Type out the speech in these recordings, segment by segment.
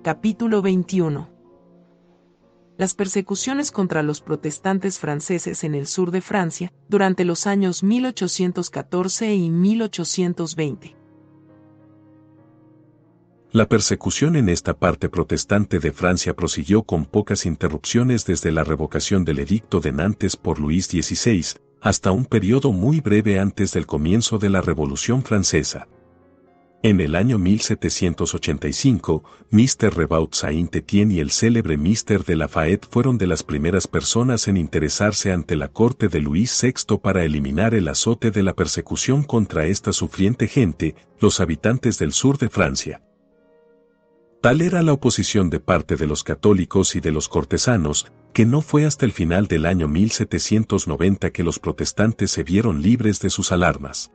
Capítulo 21. Las persecuciones contra los protestantes franceses en el sur de Francia, durante los años 1814 y 1820. La persecución en esta parte protestante de Francia prosiguió con pocas interrupciones desde la revocación del Edicto de Nantes por Luis XVI, hasta un periodo muy breve antes del comienzo de la Revolución Francesa. En el año 1785, Mr. Rebaud Saint-Étienne y el célebre Mr. de Lafayette fueron de las primeras personas en interesarse ante la corte de Luis VI para eliminar el azote de la persecución contra esta sufriente gente, los habitantes del sur de Francia. Tal era la oposición de parte de los católicos y de los cortesanos, que no fue hasta el final del año 1790 que los protestantes se vieron libres de sus alarmas.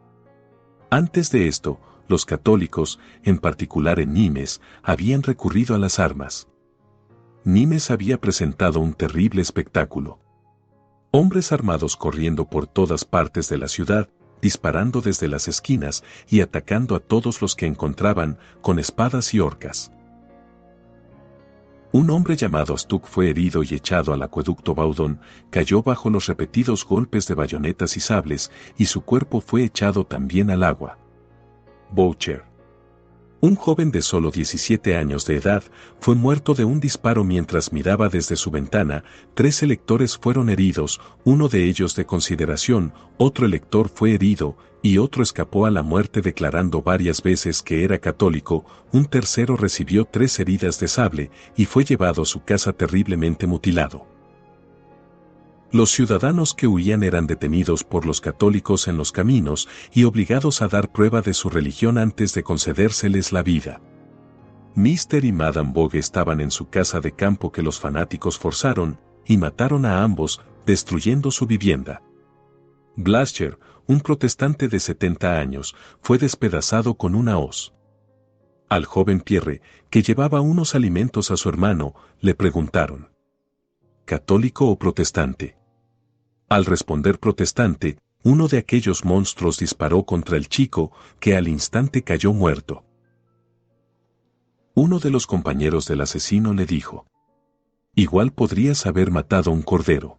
Antes de esto, los católicos, en particular en Nimes, habían recurrido a las armas. Nimes había presentado un terrible espectáculo. Hombres armados corriendo por todas partes de la ciudad, disparando desde las esquinas y atacando a todos los que encontraban, con espadas y horcas. Un hombre llamado Stuck fue herido y echado al acueducto Baudon, cayó bajo los repetidos golpes de bayonetas y sables, y su cuerpo fue echado también al agua. Boucher, un joven de solo 17 años de edad, fue muerto de un disparo mientras miraba desde su ventana. 3 electores fueron heridos, uno de ellos de consideración, otro elector fue herido, y otro escapó a la muerte declarando varias veces que era católico. Un tercero recibió 3 heridas de sable, y fue llevado a su casa terriblemente mutilado. Los ciudadanos que huían eran detenidos por los católicos en los caminos y obligados a dar prueba de su religión antes de concedérseles la vida. Mr. y Madame Bogue estaban en su casa de campo que los fanáticos forzaron, y mataron a ambos, destruyendo su vivienda. Blacher, un protestante de 70 años, fue despedazado con una hoz. Al joven Pierre, que llevaba unos alimentos a su hermano, le preguntaron: ¿católico o protestante? Al responder protestante, uno de aquellos monstruos disparó contra el chico, que al instante cayó muerto. Uno de los compañeros del asesino le dijo: igual podrías haber matado un cordero.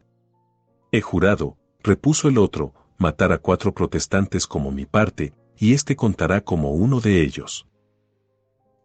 He jurado, repuso el otro, matar a 4 protestantes como mi parte, y este contará como uno de ellos.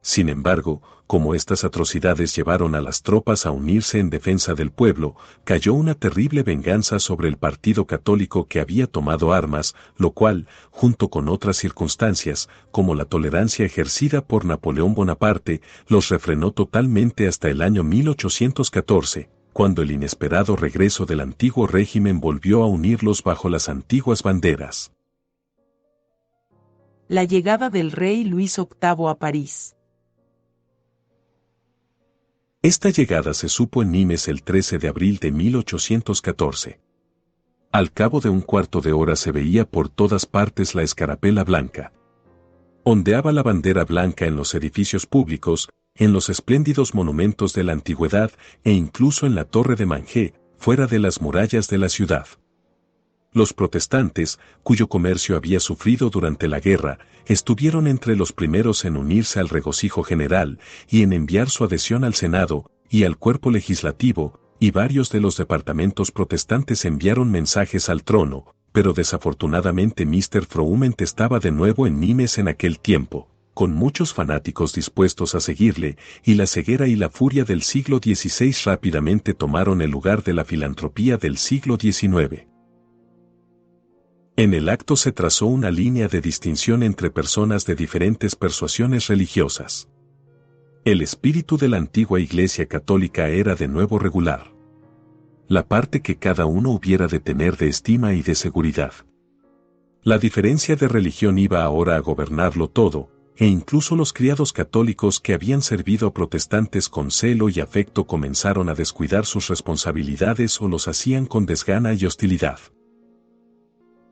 Sin embargo, como estas atrocidades llevaron a las tropas a unirse en defensa del pueblo, cayó una terrible venganza sobre el partido católico que había tomado armas, lo cual, junto con otras circunstancias, como la tolerancia ejercida por Napoleón Bonaparte, los refrenó totalmente hasta el año 1814, cuando el inesperado regreso del antiguo régimen volvió a unirlos bajo las antiguas banderas. La llegada del rey Luis VIII a París. Esta llegada se supo en Nimes el 13 de abril de 1814. Al cabo de un cuarto de hora se veía por todas partes la escarapela blanca. Ondeaba la bandera blanca en los edificios públicos, en los espléndidos monumentos de la antigüedad e incluso en la torre de Mangé, fuera de las murallas de la ciudad. Los protestantes, cuyo comercio había sufrido durante la guerra, estuvieron entre los primeros en unirse al regocijo general y en enviar su adhesión al Senado y al cuerpo legislativo, y varios de los departamentos protestantes enviaron mensajes al trono, pero desafortunadamente Mr. Froment estaba de nuevo en Nimes en aquel tiempo, con muchos fanáticos dispuestos a seguirle, y la ceguera y la furia del siglo XVI rápidamente tomaron el lugar de la filantropía del siglo XIX. En el acto se trazó una línea de distinción entre personas de diferentes persuasiones religiosas. El espíritu de la antigua Iglesia católica era de nuevo regular. La parte que cada uno hubiera de tener de estima y de seguridad. La diferencia de religión iba ahora a gobernarlo todo, e incluso los criados católicos que habían servido a protestantes con celo y afecto comenzaron a descuidar sus responsabilidades o los hacían con desgana y hostilidad.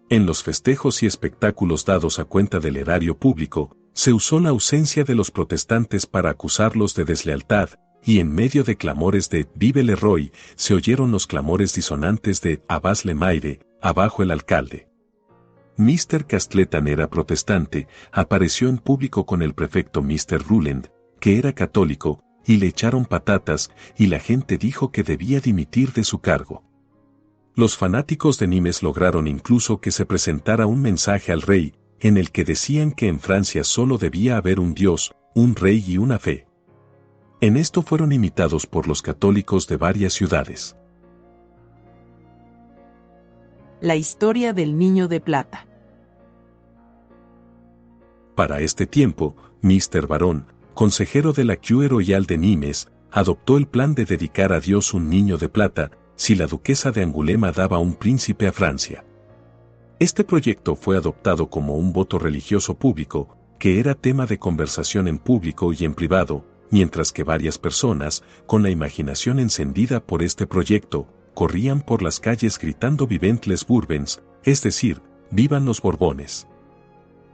En los festejos y espectáculos dados a cuenta del erario público, se usó la ausencia de los protestantes para acusarlos de deslealtad, y en medio de clamores de «Vive le Roi», se oyeron los clamores disonantes de «Abajo le Maire», «Abajo el alcalde». Mr. Castleton era protestante, apareció en público con el prefecto Mr. Ruland, que era católico, y le echaron patatas, y la gente dijo que debía dimitir de su cargo. Los fanáticos de Nimes lograron incluso que se presentara un mensaje al rey, en el que decían que en Francia solo debía haber un Dios, un rey y una fe. En esto fueron imitados por los católicos de varias ciudades. La historia del niño de plata. Para este tiempo, Mr. Barón, consejero de la Cue Royal de Nimes, adoptó el plan de dedicar a Dios un niño de plata, si la duquesa de Angulema daba un príncipe a Francia. Este proyecto fue adoptado como un voto religioso público, que era tema de conversación en público y en privado, mientras que varias personas, con la imaginación encendida por este proyecto, corrían por las calles gritando Vivent les Bourbons, es decir, ¡vivan los Borbones!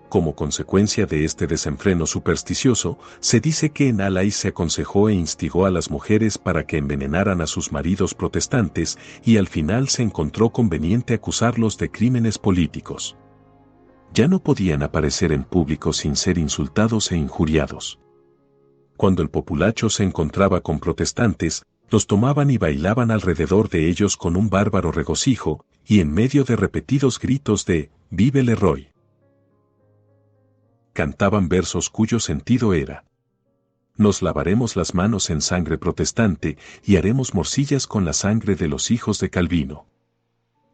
Como consecuencia de este desenfreno supersticioso, se dice que en Alais se aconsejó e instigó a las mujeres para que envenenaran a sus maridos protestantes y al final se encontró conveniente acusarlos de crímenes políticos. Ya no podían aparecer en público sin ser insultados e injuriados. Cuando el populacho se encontraba con protestantes, los tomaban y bailaban alrededor de ellos con un bárbaro regocijo, y en medio de repetidos gritos de «Vive le Roy!». Cantaban versos cuyo sentido era: nos lavaremos las manos en sangre protestante y haremos morcillas con la sangre de los hijos de Calvino.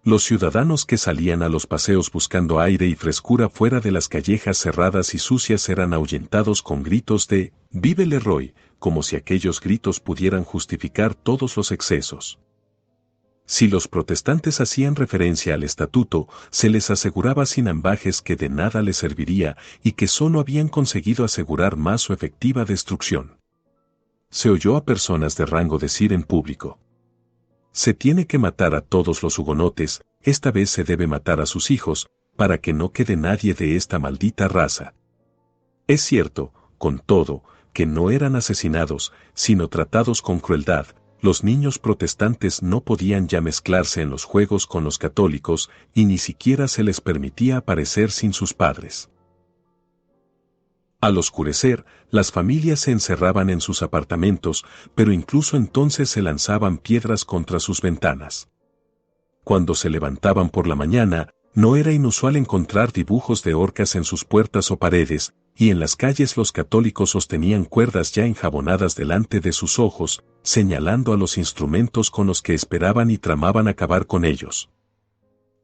Los ciudadanos que salían a los paseos buscando aire y frescura fuera de las callejas cerradas y sucias eran ahuyentados con gritos de «Vive le Roy!», como si aquellos gritos pudieran justificar todos los excesos. Si los protestantes hacían referencia al estatuto, se les aseguraba sin ambajes que de nada les serviría y que solo habían conseguido asegurar más su efectiva destrucción. Se oyó a personas de rango decir en público: se tiene que matar a todos los hugonotes, esta vez se debe matar a sus hijos, para que no quede nadie de esta maldita raza. Es cierto, con todo, que no eran asesinados, sino tratados con crueldad. Los niños protestantes no podían ya mezclarse en los juegos con los católicos y ni siquiera se les permitía aparecer sin sus padres. Al oscurecer, las familias se encerraban en sus apartamentos, pero incluso entonces se lanzaban piedras contra sus ventanas. Cuando se levantaban por la mañana, no era inusual encontrar dibujos de orcas en sus puertas o paredes, y en las calles los católicos sostenían cuerdas ya enjabonadas delante de sus ojos, señalando a los instrumentos con los que esperaban y tramaban acabar con ellos.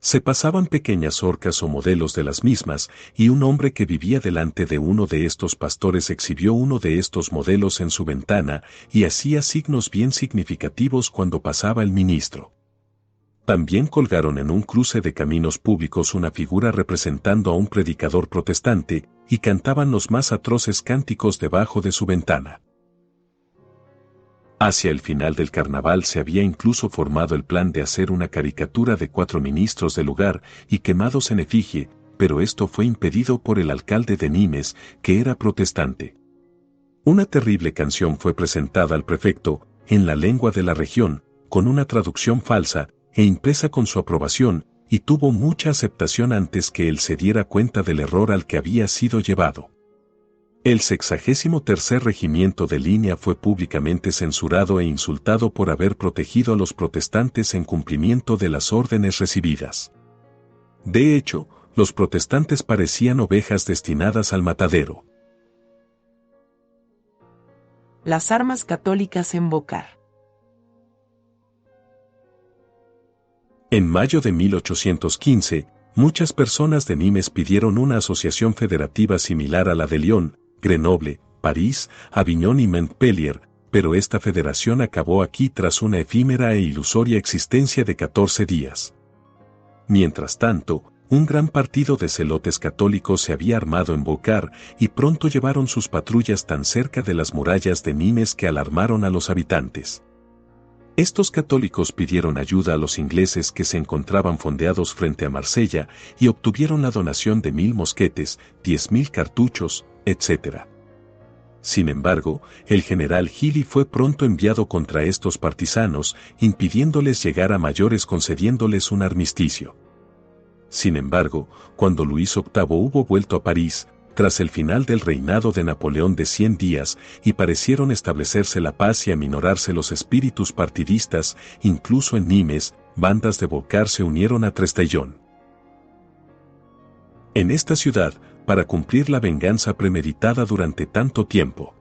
Se pasaban pequeñas orcas o modelos de las mismas, y un hombre que vivía delante de uno de estos pastores exhibió uno de estos modelos en su ventana y hacía signos bien significativos cuando pasaba el ministro. También colgaron en un cruce de caminos públicos una figura representando a un predicador protestante, y cantaban los más atroces cánticos debajo de su ventana. Hacia el final del carnaval se había incluso formado el plan de hacer una caricatura de 4 ministros del lugar y quemados en efigie, pero esto fue impedido por el alcalde de Nimes, que era protestante. Una terrible canción fue presentada al prefecto, en la lengua de la región, con una traducción falsa, e impresa con su aprobación, y tuvo mucha aceptación antes que él se diera cuenta del error al que había sido llevado. El 63º Regimiento de Línea fue públicamente censurado e insultado por haber protegido a los protestantes en cumplimiento de las órdenes recibidas. De hecho, los protestantes parecían ovejas destinadas al matadero. Las armas católicas en Beaucaire. En mayo de 1815, muchas personas de Nimes pidieron una asociación federativa similar a la de Lyon, Grenoble, París, Aviñón y Montpellier, pero esta federación acabó aquí tras una efímera e ilusoria existencia de 14 días. Mientras tanto, un gran partido de celotes católicos se había armado en Beaucaire y pronto llevaron sus patrullas tan cerca de las murallas de Nimes que alarmaron a los habitantes. Estos católicos pidieron ayuda a los ingleses que se encontraban fondeados frente a Marsella y obtuvieron la donación de 1000 mosquetes, 10.000 cartuchos, etc. Sin embargo, el general Gilly fue pronto enviado contra estos partisanos, impidiéndoles llegar a mayores concediéndoles un armisticio. Sin embargo, cuando Luis VIII hubo vuelto a París, tras el final del reinado de Napoleón de 100 días, y parecieron establecerse la paz y aminorarse los espíritus partidistas, incluso en Nimes, bandas de Volcar se unieron a Trestaillon. En esta ciudad, para cumplir la venganza premeditada durante tanto tiempo.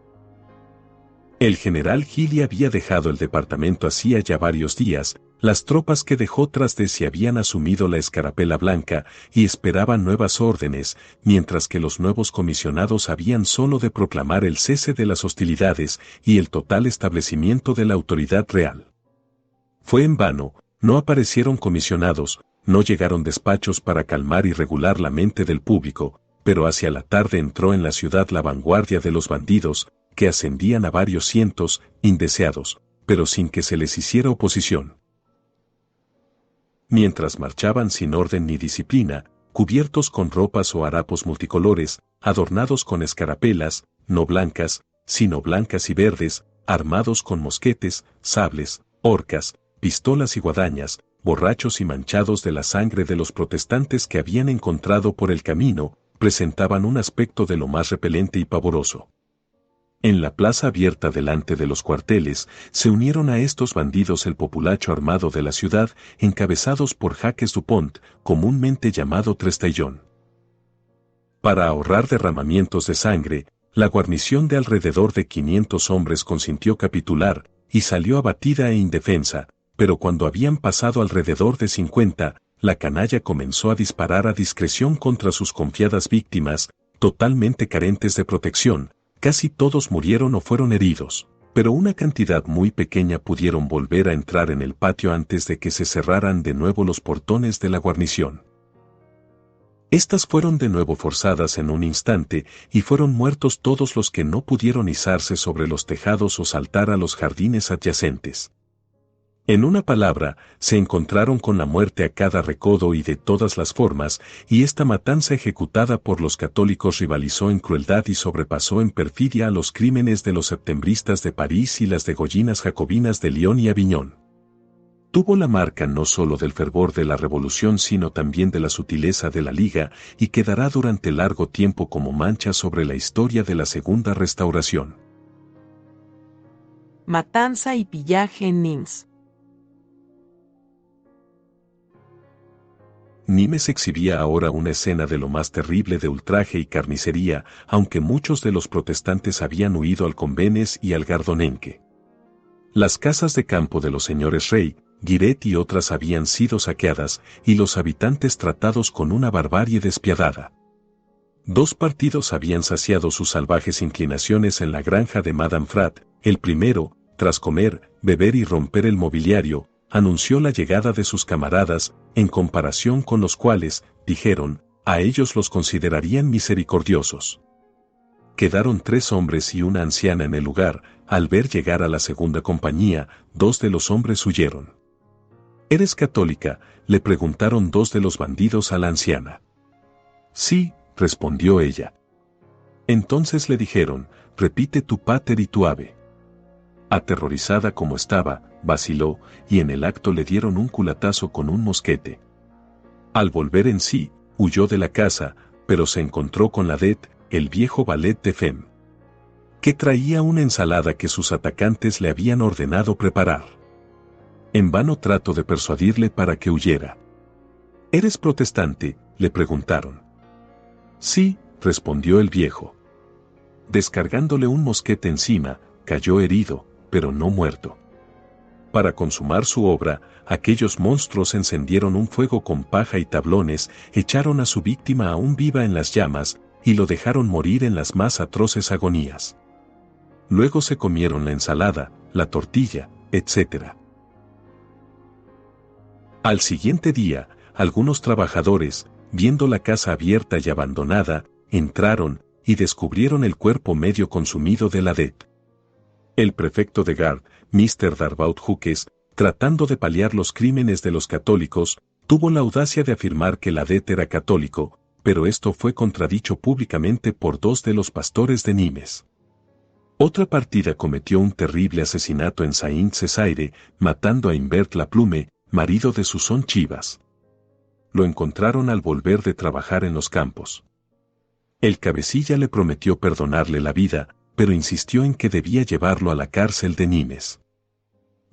El general Gilly había dejado el departamento hacía ya varios días, las tropas que dejó tras de sí habían asumido la escarapela blanca y esperaban nuevas órdenes, mientras que los nuevos comisionados habían solo de proclamar el cese de las hostilidades y el total establecimiento de la autoridad real. Fue en vano, no aparecieron comisionados, no llegaron despachos para calmar y regular la mente del público, pero hacia la tarde entró en la ciudad la vanguardia de los bandidos, que ascendían a varios cientos, indeseados, pero sin que se les hiciera oposición. Mientras marchaban sin orden ni disciplina, cubiertos con ropas o harapos multicolores, adornados con escarapelas, no blancas, sino blancas y verdes, armados con mosquetes, sables, horcas, pistolas y guadañas, borrachos y manchados de la sangre de los protestantes que habían encontrado por el camino, presentaban un aspecto de lo más repelente y pavoroso. En la plaza abierta delante de los cuarteles, se unieron a estos bandidos el populacho armado de la ciudad, encabezados por Jacques Dupont, comúnmente llamado Trestaillon. Para ahorrar derramamientos de sangre, la guarnición de alrededor de 500 hombres consintió capitular, y salió abatida e indefensa, pero cuando habían pasado alrededor de 50, la canalla comenzó a disparar a discreción contra sus confiadas víctimas, totalmente carentes de protección. Casi todos murieron o fueron heridos, pero una cantidad muy pequeña pudieron volver a entrar en el patio antes de que se cerraran de nuevo los portones de la guarnición. Estas fueron de nuevo forzadas en un instante, y fueron muertos todos los que no pudieron izarse sobre los tejados o saltar a los jardines adyacentes. En una palabra, se encontraron con la muerte a cada recodo y de todas las formas, y esta matanza ejecutada por los católicos rivalizó en crueldad y sobrepasó en perfidia a los crímenes de los septembristas de París y las degollinas jacobinas de Lyon y Aviñón. Tuvo la marca no solo del fervor de la revolución sino también de la sutileza de la Liga, y quedará durante largo tiempo como mancha sobre la historia de la Segunda Restauración. Matanza y pillaje en Nimes. Nimes exhibía ahora una escena de lo más terrible de ultraje y carnicería, aunque muchos de los protestantes habían huido al Convenés y al Gardonenque. Las casas de campo de los señores Rey, Guiret y otras habían sido saqueadas, y los habitantes tratados con una barbarie despiadada. Dos partidos habían saciado sus salvajes inclinaciones en la granja de Madame Frat. El primero, tras comer, beber y romper el mobiliario, anunció la llegada de sus camaradas, en comparación con los cuales, dijeron, a ellos los considerarían misericordiosos. Quedaron 3 hombres y una anciana en el lugar. Al ver llegar a la segunda compañía, 2 de los hombres huyeron. ¿Eres católica?, le preguntaron 2 de los bandidos a la anciana. Sí, respondió ella. Entonces le dijeron, repite tu pater y tu ave. Aterrorizada como estaba, vaciló, y en el acto le dieron un culatazo con un mosquete. Al volver en sí, huyó de la casa, pero se encontró con Ladet, el viejo valet de Femme, que traía una ensalada que sus atacantes le habían ordenado preparar. En vano trató de persuadirle para que huyera. ¿Eres protestante?, le preguntaron. Sí, respondió el viejo. Descargándole un mosquete encima, cayó herido, pero no muerto. Para consumar su obra, aquellos monstruos encendieron un fuego con paja y tablones, echaron a su víctima aún viva en las llamas, y lo dejaron morir en las más atroces agonías. Luego se comieron la ensalada, la tortilla, etc. Al siguiente día, algunos trabajadores, viendo la casa abierta y abandonada, entraron, y descubrieron el cuerpo medio consumido de Ladet. El prefecto de Gard, Mr. Darbaud Hughes, tratando de paliar los crímenes de los católicos, tuvo la audacia de afirmar que Ladet era católico, pero esto fue contradicho públicamente por 2 de los pastores de Nimes. Otra partida cometió un terrible asesinato en Saint-Césaire, matando a Imbert Laplume, marido de Susan Chivas. Lo encontraron al volver de trabajar en los campos. El cabecilla le prometió perdonarle la vida, pero insistió en que debía llevarlo a la cárcel de Nimes.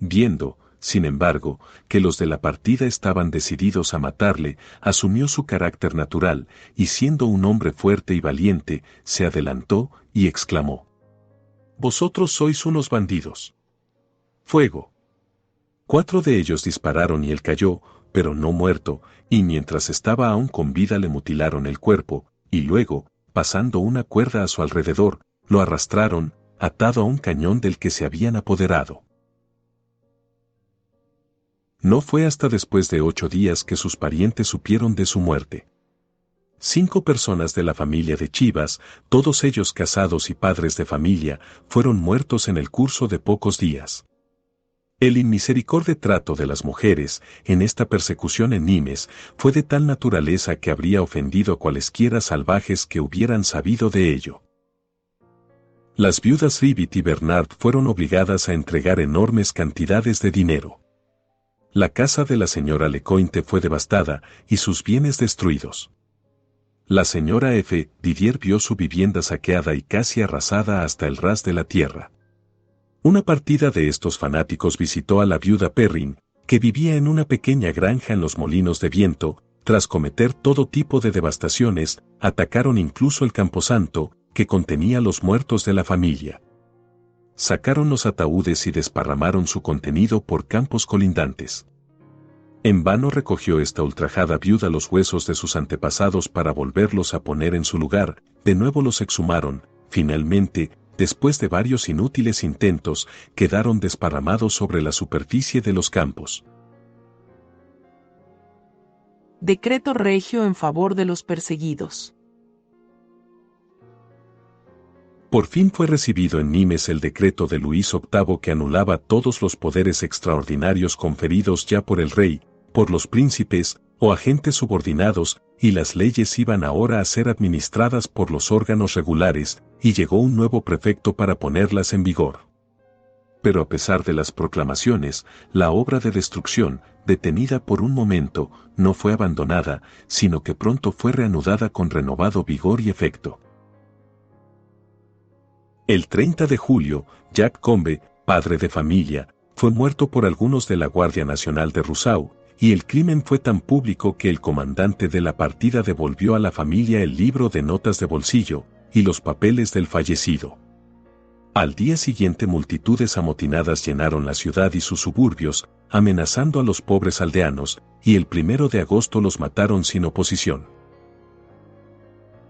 Viendo, sin embargo, que los de la partida estaban decididos a matarle, asumió su carácter natural, y siendo un hombre fuerte y valiente, se adelantó y exclamó: «Vosotros sois unos bandidos. ¡Fuego!». 4 de ellos dispararon y él cayó, pero no muerto, y mientras estaba aún con vida le mutilaron el cuerpo, y luego, pasando una cuerda a su alrededor, lo arrastraron, atado a un cañón del que se habían apoderado. No fue hasta después de 8 días que sus parientes supieron de su muerte. 5 personas de la familia de Chivas, todos ellos casados y padres de familia, fueron muertos en el curso de pocos días. El inmisericorde trato de las mujeres, en esta persecución en Nimes, fue de tal naturaleza que habría ofendido a cualesquiera salvajes que hubieran sabido de ello. Las viudas Ribbit y Bernard fueron obligadas a entregar enormes cantidades de dinero. La casa de la señora Lecointe fue devastada y sus bienes destruidos. La señora F. Didier vio su vivienda saqueada y casi arrasada hasta el ras de la tierra. Una partida de estos fanáticos visitó a la viuda Perrin, que vivía en una pequeña granja en los molinos de viento. Tras cometer todo tipo de devastaciones, atacaron incluso el camposanto, que contenía los muertos de la familia. Sacaron los ataúdes y desparramaron su contenido por campos colindantes. En vano recogió esta ultrajada viuda los huesos de sus antepasados para volverlos a poner en su lugar, de nuevo los exhumaron, finalmente, después de varios inútiles intentos, quedaron desparramados sobre la superficie de los campos. Decreto regio en favor de los perseguidos. Por fin fue recibido en Nimes el decreto de Luis VIII que anulaba todos los poderes extraordinarios conferidos ya por el rey, por los príncipes o agentes subordinados, y las leyes iban ahora a ser administradas por los órganos regulares, y llegó un nuevo prefecto para ponerlas en vigor. Pero a pesar de las proclamaciones, la obra de destrucción, detenida por un momento, no fue abandonada, sino que pronto fue reanudada con renovado vigor y efecto. El 30 de julio, Jacques Combe, padre de familia, fue muerto por algunos de la Guardia Nacional de Rousseau, y el crimen fue tan público que el comandante de la partida devolvió a la familia el libro de notas de bolsillo y los papeles del fallecido. Al día siguiente multitudes amotinadas llenaron la ciudad y sus suburbios, amenazando a los pobres aldeanos, y el 1 de agosto los mataron sin oposición.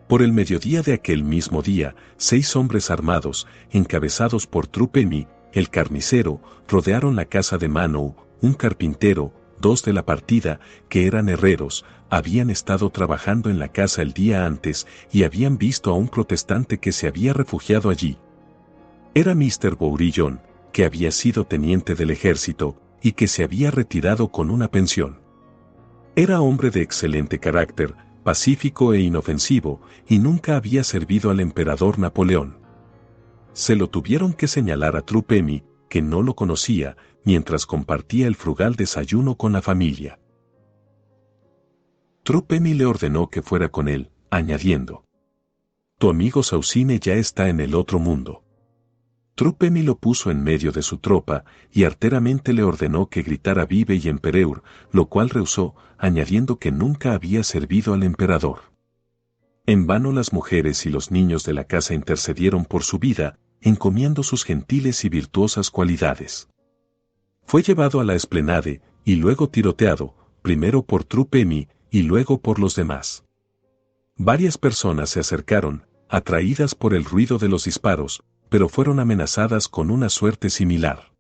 Por el mediodía de aquel mismo día, 6 hombres armados, encabezados por Trupemi, el carnicero, rodearon la casa de Manou, un carpintero. 2 de la partida, que eran herreros, habían estado trabajando en la casa el día antes y habían visto a un protestante que se había refugiado allí. Era Mr. Bourillon, que había sido teniente del ejército y que se había retirado con una pensión. Era hombre de excelente carácter, pacífico e inofensivo, y nunca había servido al emperador Napoleón. Se lo tuvieron que señalar a Trupemi, que no lo conocía, mientras compartía el frugal desayuno con la familia. Trupemi le ordenó que fuera con él, añadiendo: «Tu amigo Saucine ya está en el otro mundo». Trupemi lo puso en medio de su tropa, y arteramente le ordenó que gritara Vive y Empereur, lo cual rehusó, añadiendo que nunca había servido al emperador. En vano las mujeres y los niños de la casa intercedieron por su vida, encomiando sus gentiles y virtuosas cualidades. Fue llevado a la esplanade, y luego tiroteado, primero por Trupemi, y luego por los demás. Varias personas se acercaron, atraídas por el ruido de los disparos, pero fueron amenazadas con una suerte similar.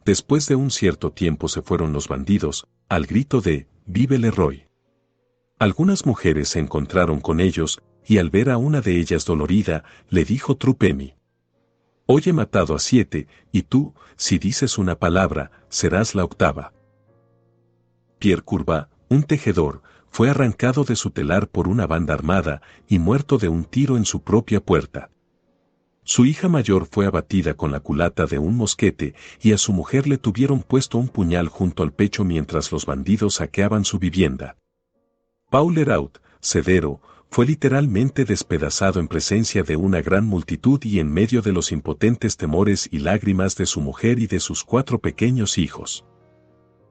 Después de un cierto tiempo se fueron los bandidos, al grito de «Vive Leroy». Algunas mujeres se encontraron con ellos, y al ver a una de ellas dolorida, le dijo Trupemi: «Hoy he matado a 7, y tú, si dices una palabra, serás la 8ª». Pierre Courbat, un tejedor, fue arrancado de su telar por una banda armada, y muerto de un tiro en su propia puerta. Su hija mayor fue abatida con la culata de un mosquete, y a su mujer le tuvieron puesto un puñal junto al pecho mientras los bandidos saqueaban su vivienda. Paul Hérault, Severo, fue literalmente despedazado en presencia de una gran multitud y en medio de los impotentes temores y lágrimas de su mujer y de sus 4 pequeños hijos.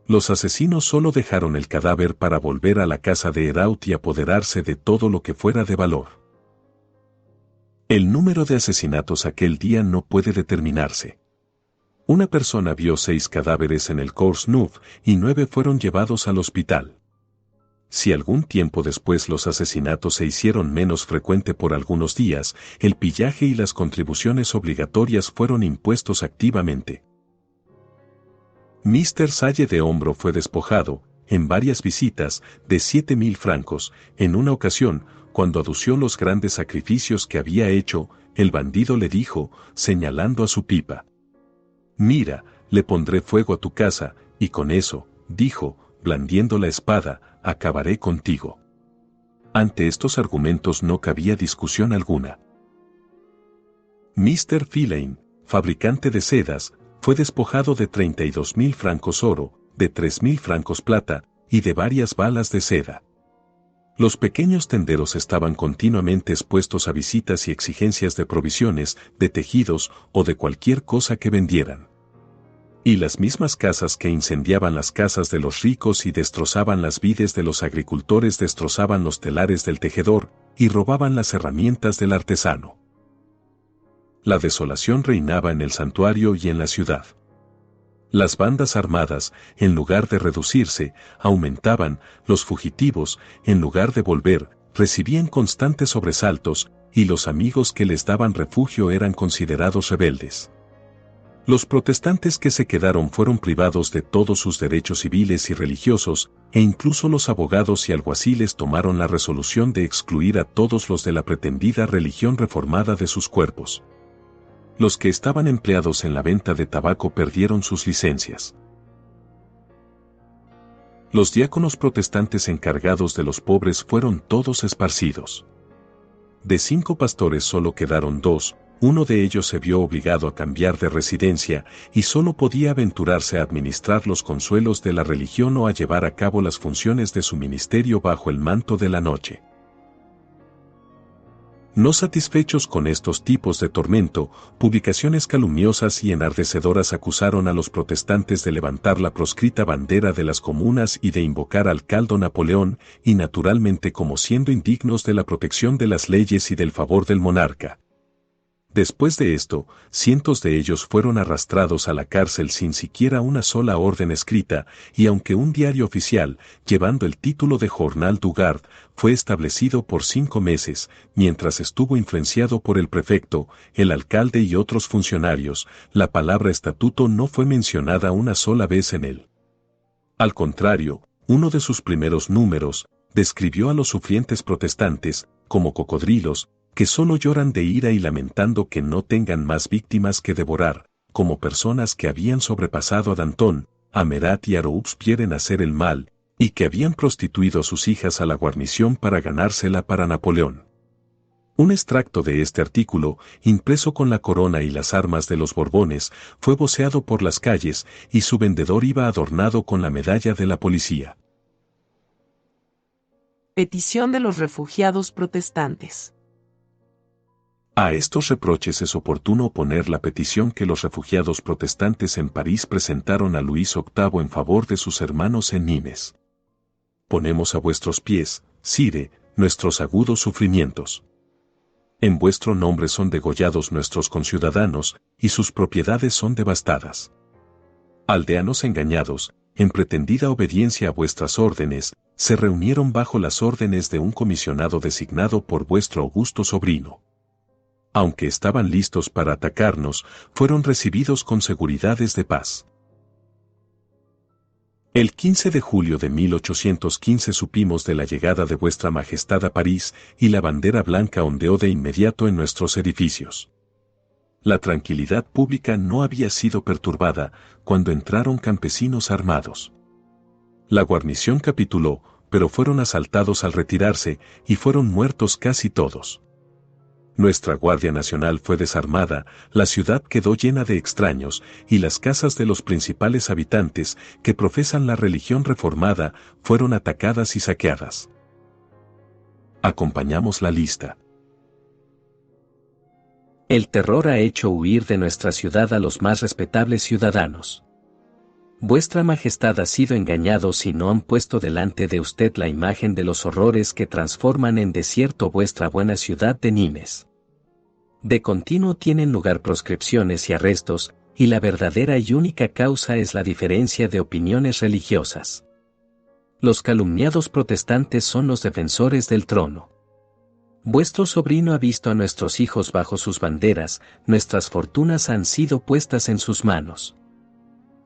Los asesinos solo dejaron el cadáver para volver a la casa de Hérault y apoderarse de todo lo que fuera de valor. El número de asesinatos aquel día no puede determinarse. Una persona vio 6 cadáveres en el Cours Neuf y 9 fueron llevados al hospital. Si algún tiempo después los asesinatos se hicieron menos frecuente por algunos días, el pillaje y las contribuciones obligatorias fueron impuestos activamente. Mr. Salle de Hombro fue despojado, en varias visitas, de 7.000 francos. En una ocasión, cuando adució los grandes sacrificios que había hecho, el bandido le dijo, señalando a su pipa: «Mira, le pondré fuego a tu casa, y con eso», dijo, blandiendo la espada, «acabaré contigo». Ante estos argumentos no cabía discusión alguna. Mr. Filane, fabricante de sedas, fue despojado de 32.000 francos oro, de 3.000 francos plata, y de varias balas de seda. Los pequeños tenderos estaban continuamente expuestos a visitas y exigencias de provisiones, de tejidos o de cualquier cosa que vendieran. Y las mismas casas que incendiaban las casas de los ricos y destrozaban las vides de los agricultores destrozaban los telares del tejedor y robaban las herramientas del artesano. La desolación reinaba en el santuario y en la ciudad. Las bandas armadas, en lugar de reducirse, aumentaban. Los fugitivos, en lugar de volver, recibían constantes sobresaltos, y los amigos que les daban refugio eran considerados rebeldes. Los protestantes que se quedaron fueron privados de todos sus derechos civiles y religiosos, e incluso los abogados y alguaciles tomaron la resolución de excluir a todos los de la pretendida religión reformada de sus cuerpos. Los que estaban empleados en la venta de tabaco perdieron sus licencias. Los diáconos protestantes encargados de los pobres fueron todos esparcidos. De 5 pastores solo quedaron 2, uno de ellos se vio obligado a cambiar de residencia y solo podía aventurarse a administrar los consuelos de la religión o a llevar a cabo las funciones de su ministerio bajo el manto de la noche. No satisfechos con estos tipos de tormento, publicaciones calumniosas y enardecedoras acusaron a los protestantes de levantar la proscrita bandera de las comunas y de invocar al caldo Napoleón, y naturalmente como siendo indignos de la protección de las leyes y del favor del monarca. Después de esto, cientos de ellos fueron arrastrados a la cárcel sin siquiera una sola orden escrita, y aunque un diario oficial, llevando el título de Journal du Gard, fue establecido por 5 meses, mientras estuvo influenciado por el prefecto, el alcalde y otros funcionarios, la palabra estatuto no fue mencionada una sola vez en él. Al contrario, uno de sus primeros números, describió a los sufrientes protestantes, como cocodrilos, que solo lloran de ira y lamentando que no tengan más víctimas que devorar, como personas que habían sobrepasado a Danton, a Marat y a Robespierre en hacer el mal, y que habían prostituido a sus hijas a la guarnición para ganársela para Napoleón. Un extracto de este artículo, impreso con la corona y las armas de los Borbones, fue voceado por las calles, y su vendedor iba adornado con la medalla de la policía. Petición de los refugiados protestantes. A estos reproches es oportuno oponer la petición que los refugiados protestantes en París presentaron a Luis VIII en favor de sus hermanos en Nimes. Ponemos a vuestros pies, Sire, nuestros agudos sufrimientos. En vuestro nombre son degollados nuestros conciudadanos, y sus propiedades son devastadas. Aldeanos engañados, en pretendida obediencia a vuestras órdenes, se reunieron bajo las órdenes de un comisionado designado por vuestro augusto sobrino. Aunque estaban listos para atacarnos, fueron recibidos con seguridades de paz. El 15 de julio de 1815 supimos de la llegada de vuestra Majestad a París y la bandera blanca ondeó de inmediato en nuestros edificios. La tranquilidad pública no había sido perturbada cuando entraron campesinos armados. La guarnición capituló, pero fueron asaltados al retirarse y fueron muertos casi todos. Nuestra Guardia Nacional fue desarmada, la ciudad quedó llena de extraños, y las casas de los principales habitantes, que profesan la religión reformada, fueron atacadas y saqueadas. Acompañamos la lista. El terror ha hecho huir de nuestra ciudad a los más respetables ciudadanos. Vuestra Majestad ha sido engañado si no han puesto delante de usted la imagen de los horrores que transforman en desierto vuestra buena ciudad de Nimes. De continuo tienen lugar proscripciones y arrestos, y la verdadera y única causa es la diferencia de opiniones religiosas. Los calumniados protestantes son los defensores del trono. Vuestro sobrino ha visto a nuestros hijos bajo sus banderas, nuestras fortunas han sido puestas en sus manos.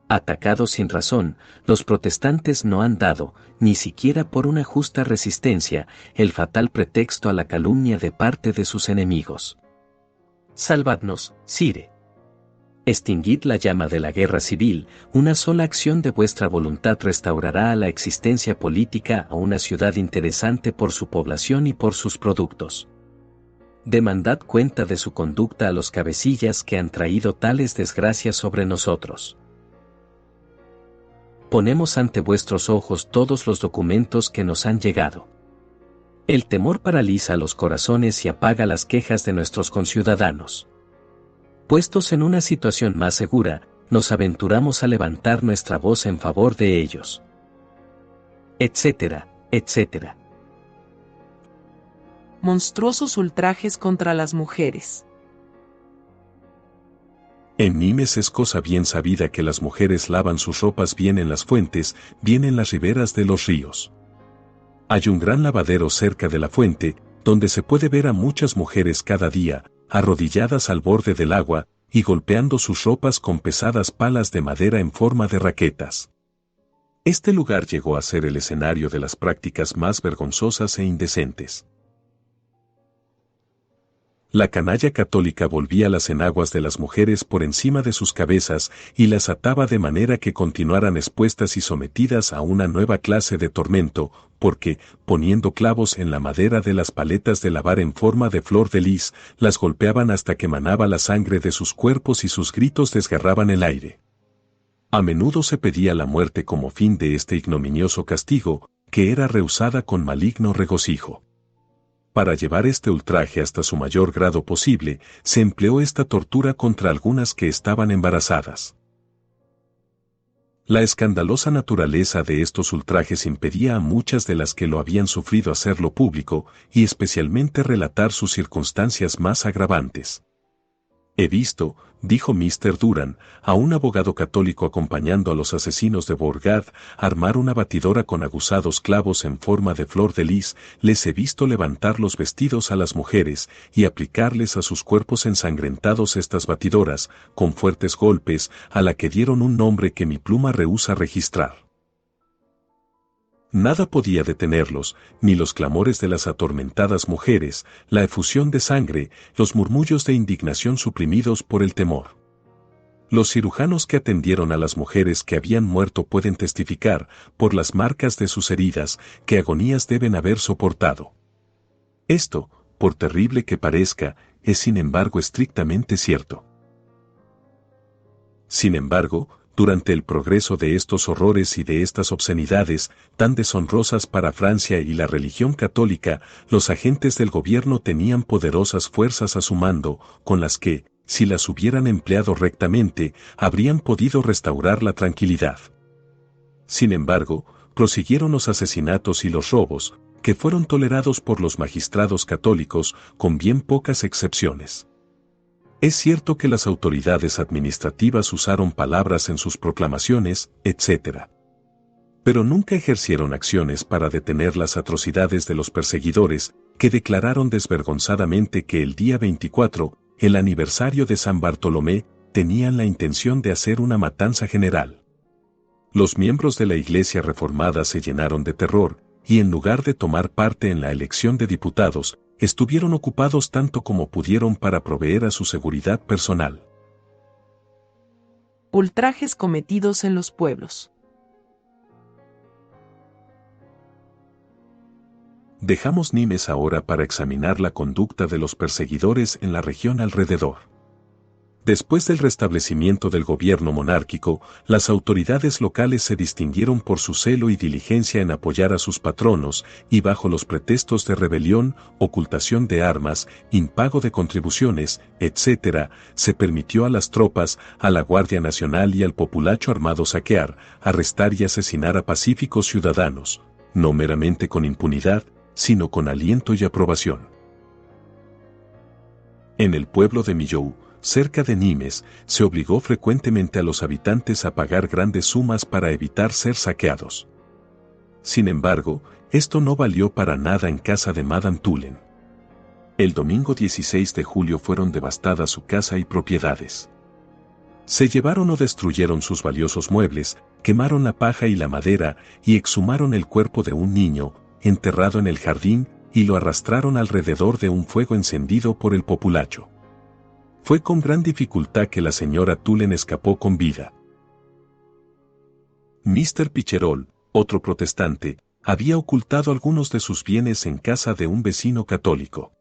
Atacados sin razón, los protestantes no han dado, ni siquiera por una justa resistencia, el fatal pretexto a la calumnia de parte de sus enemigos. Salvadnos, Sire. Extinguid la llama de la guerra civil, una sola acción de vuestra voluntad restaurará a la existencia política a una ciudad interesante por su población y por sus productos. Demandad cuenta de su conducta a los cabecillas que han traído tales desgracias sobre nosotros. Ponemos ante vuestros ojos todos los documentos que nos han llegado. El temor paraliza los corazones y apaga las quejas de nuestros conciudadanos. Puestos en una situación más segura, nos aventuramos a levantar nuestra voz en favor de ellos. Etcétera, etcétera. Monstruosos ultrajes contra las mujeres. En Nimes es cosa bien sabida que las mujeres lavan sus ropas bien en las fuentes, bien en las riberas de los ríos. Hay un gran lavadero cerca de la fuente, donde se puede ver a muchas mujeres cada día, arrodilladas al borde del agua, y golpeando sus ropas con pesadas palas de madera en forma de raquetas. Este lugar llegó a ser el escenario de las prácticas más vergonzosas e indecentes. La canalla católica volvía las enaguas de las mujeres por encima de sus cabezas y las ataba de manera que continuaran expuestas y sometidas a una nueva clase de tormento, porque, poniendo clavos en la madera de las paletas de lavar en forma de flor de lis, las golpeaban hasta que manaba la sangre de sus cuerpos y sus gritos desgarraban el aire. A menudo se pedía la muerte como fin de este ignominioso castigo, que era rehusada con maligno regocijo. Para llevar este ultraje hasta su mayor grado posible, se empleó esta tortura contra algunas que estaban embarazadas. La escandalosa naturaleza de estos ultrajes impedía a muchas de las que lo habían sufrido hacerlo público, y especialmente relatar sus circunstancias más agravantes. He visto, dijo Mr. Durand, a un abogado católico acompañando a los asesinos de Bourgade, armar una batidora con aguzados clavos en forma de flor de lis, les he visto levantar los vestidos a las mujeres y aplicarles a sus cuerpos ensangrentados estas batidoras, con fuertes golpes, a la que dieron un nombre que mi pluma rehúsa registrar. Nada podía detenerlos, ni los clamores de las atormentadas mujeres, la efusión de sangre, los murmullos de indignación suprimidos por el temor. Los cirujanos que atendieron a las mujeres que habían muerto pueden testificar, por las marcas de sus heridas, que agonías deben haber soportado. Esto, por terrible que parezca, es sin embargo estrictamente cierto. Sin embargo, durante el progreso de estos horrores y de estas obscenidades, tan deshonrosas para Francia y la religión católica, los agentes del gobierno tenían poderosas fuerzas a su mando, con las que, si las hubieran empleado rectamente, habrían podido restaurar la tranquilidad. Sin embargo, prosiguieron los asesinatos y los robos, que fueron tolerados por los magistrados católicos, con bien pocas excepciones. Es cierto que las autoridades administrativas usaron palabras en sus proclamaciones, etc. Pero nunca ejercieron acciones para detener las atrocidades de los perseguidores, que declararon desvergonzadamente que el día 24, el aniversario de San Bartolomé, tenían la intención de hacer una matanza general. Los miembros de la Iglesia Reformada se llenaron de terror, y en lugar de tomar parte en la elección de diputados, estuvieron ocupados tanto como pudieron para proveer a su seguridad personal. Ultrajes cometidos en los pueblos. Dejamos Nimes ahora para examinar la conducta de los perseguidores en la región alrededor. Después del restablecimiento del gobierno monárquico, las autoridades locales se distinguieron por su celo y diligencia en apoyar a sus patronos, y bajo los pretextos de rebelión, ocultación de armas, impago de contribuciones, etc., se permitió a las tropas, a la Guardia Nacional y al populacho armado saquear, arrestar y asesinar a pacíficos ciudadanos, no meramente con impunidad, sino con aliento y aprobación. En el pueblo de Millau, cerca de Nimes, se obligó frecuentemente a los habitantes a pagar grandes sumas para evitar ser saqueados. Sin embargo, esto no valió para nada en casa de Madame Tullen. El domingo 16 de julio fueron devastadas su casa y propiedades. Se llevaron o destruyeron sus valiosos muebles, quemaron la paja y la madera y exhumaron el cuerpo de un niño, enterrado en el jardín, y lo arrastraron alrededor de un fuego encendido por el populacho. Fue con gran dificultad que la señora Tullen escapó con vida. Mr. Picherol, otro protestante, había ocultado algunos de sus bienes en casa de un vecino católico.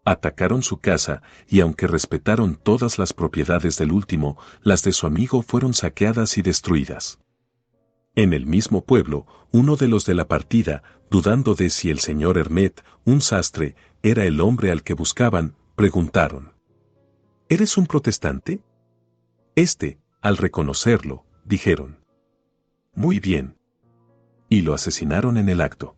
Atacaron su casa, y aunque respetaron todas las propiedades del último, las de su amigo fueron saqueadas y destruidas. En el mismo pueblo, uno de los de la partida, dudando de si el señor Hermet, un sastre, era el hombre al que buscaban, preguntaron: ¿Eres un protestante? Al reconocerlo, dijeron: Muy bien. Y lo asesinaron en el acto.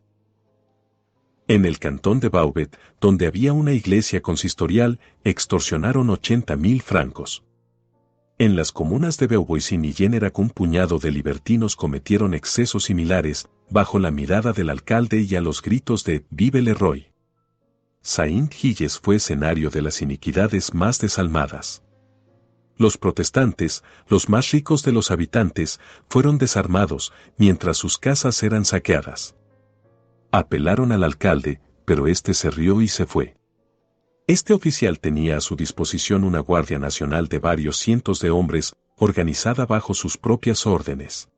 En el cantón de Beauvais, donde había una iglesia consistorial, extorsionaron 80.000 francos. En las comunas de Beauvoisin y Génerac un puñado de libertinos cometieron excesos similares, bajo la mirada del alcalde y a los gritos de «Vive le Roi». Saint-Gilles fue escenario de las iniquidades más desalmadas. Los protestantes, los más ricos de los habitantes, fueron desarmados, mientras sus casas eran saqueadas. Apelaron al alcalde, pero éste se rió y se fue. Este oficial tenía a su disposición una guardia nacional de varios cientos de hombres, organizada bajo sus propias órdenes.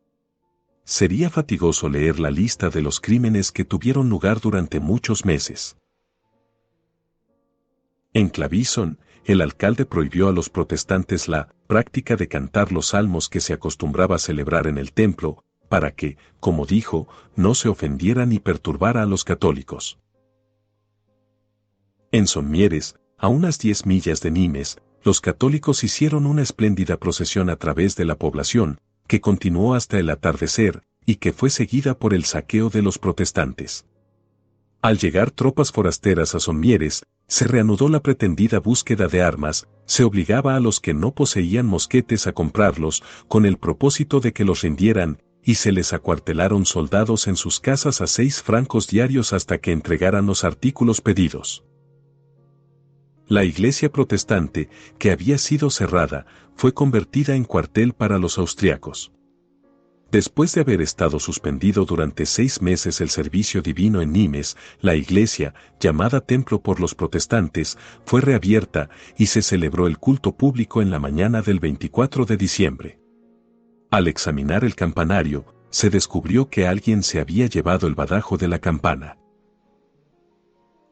Sería fatigoso leer la lista de los crímenes que tuvieron lugar durante muchos meses. En Clavison, el alcalde prohibió a los protestantes la práctica de cantar los salmos que se acostumbraba a celebrar en el templo, para que, como dijo, no se ofendiera ni perturbara a los católicos. En Sommières, a unas 10 millas de Nimes, los católicos hicieron una espléndida procesión a través de la población, que continuó hasta el atardecer, y que fue seguida por el saqueo de los protestantes. Al llegar tropas forasteras a Sommières, se reanudó la pretendida búsqueda de armas, se obligaba a los que no poseían mosquetes a comprarlos, con el propósito de que los rindieran, y se les acuartelaron soldados en sus casas a 6 francos diarios hasta que entregaran los artículos pedidos. La iglesia protestante, que había sido cerrada, fue convertida en cuartel para los austriacos. Después de haber estado suspendido durante 6 meses el servicio divino en Nimes, la iglesia, llamada templo por los protestantes, fue reabierta y se celebró el culto público en la mañana del 24 de diciembre. Al examinar el campanario, se descubrió que alguien se había llevado el badajo de la campana.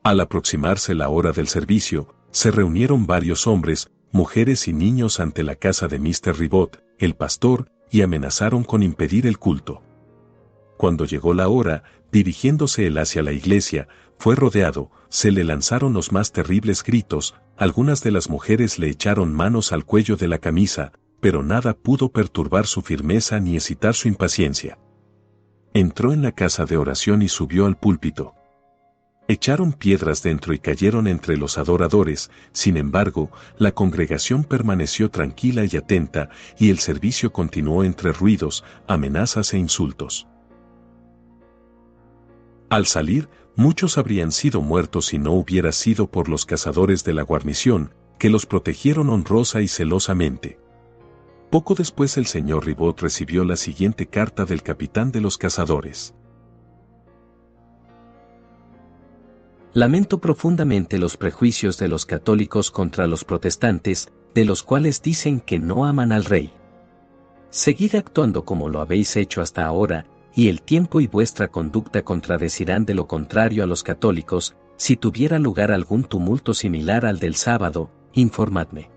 Al aproximarse la hora del servicio, se reunieron varios hombres, mujeres y niños ante la casa de Mr. Ribot, el pastor, y amenazaron con impedir el culto. Cuando llegó la hora, dirigiéndose él hacia la iglesia, fue rodeado, se le lanzaron los más terribles gritos, algunas de las mujeres le echaron manos al cuello de la camisa, pero nada pudo perturbar su firmeza ni excitar su impaciencia. Entró en la casa de oración y subió al púlpito. Echaron piedras dentro y cayeron entre los adoradores, sin embargo, la congregación permaneció tranquila y atenta, y el servicio continuó entre ruidos, amenazas e insultos. Al salir, muchos habrían sido muertos si no hubiera sido por los cazadores de la guarnición, que los protegieron honrosa y celosamente. Poco después el señor Ribot recibió la siguiente carta del capitán de los cazadores. Lamento profundamente los prejuicios de los católicos contra los protestantes, de los cuales dicen que no aman al rey. Seguid actuando como lo habéis hecho hasta ahora, y el tiempo y vuestra conducta contradecirán de lo contrario a los católicos. Si tuviera lugar algún tumulto similar al del sábado, informadme.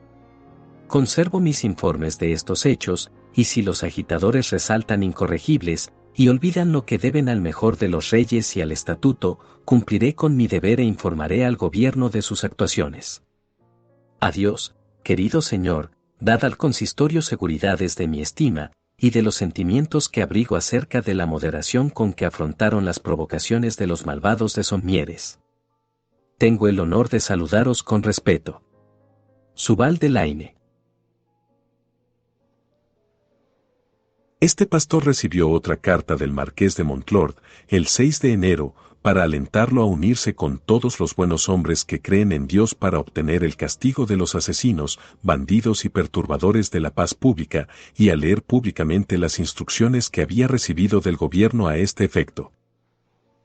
Conservo mis informes de estos hechos, y si los agitadores resaltan incorregibles, y olvidan lo que deben al mejor de los reyes y al estatuto, cumpliré con mi deber e informaré al gobierno de sus actuaciones. Adiós, querido señor, dad al consistorio seguridades de mi estima, y de los sentimientos que abrigo acerca de la moderación con que afrontaron las provocaciones de los malvados de Somieres. Tengo el honor de saludaros con respeto. Subal de Laine. Este pastor recibió otra carta del marqués de Montlord, el 6 de enero, para alentarlo a unirse con todos los buenos hombres que creen en Dios para obtener el castigo de los asesinos, bandidos y perturbadores de la paz pública, y a leer públicamente las instrucciones que había recibido del gobierno a este efecto.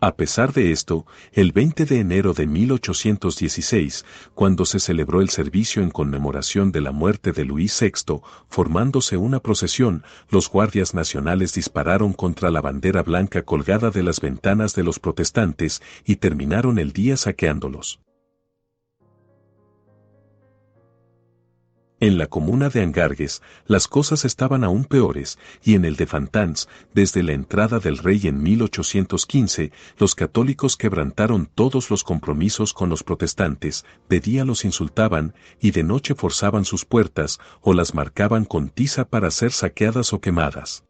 A pesar de esto, el 20 de enero de 1816, cuando se celebró el servicio en conmemoración de la muerte de Luis VI, formándose una procesión, los guardias nacionales dispararon contra la bandera blanca colgada de las ventanas de los protestantes y terminaron el día saqueándolos. En la comuna de Angargues, las cosas estaban aún peores, y en el de Fantans, desde la entrada del rey en 1815, los católicos quebrantaron todos los compromisos con los protestantes, de día los insultaban, y de noche forzaban sus puertas, o las marcaban con tiza para ser saqueadas o quemadas.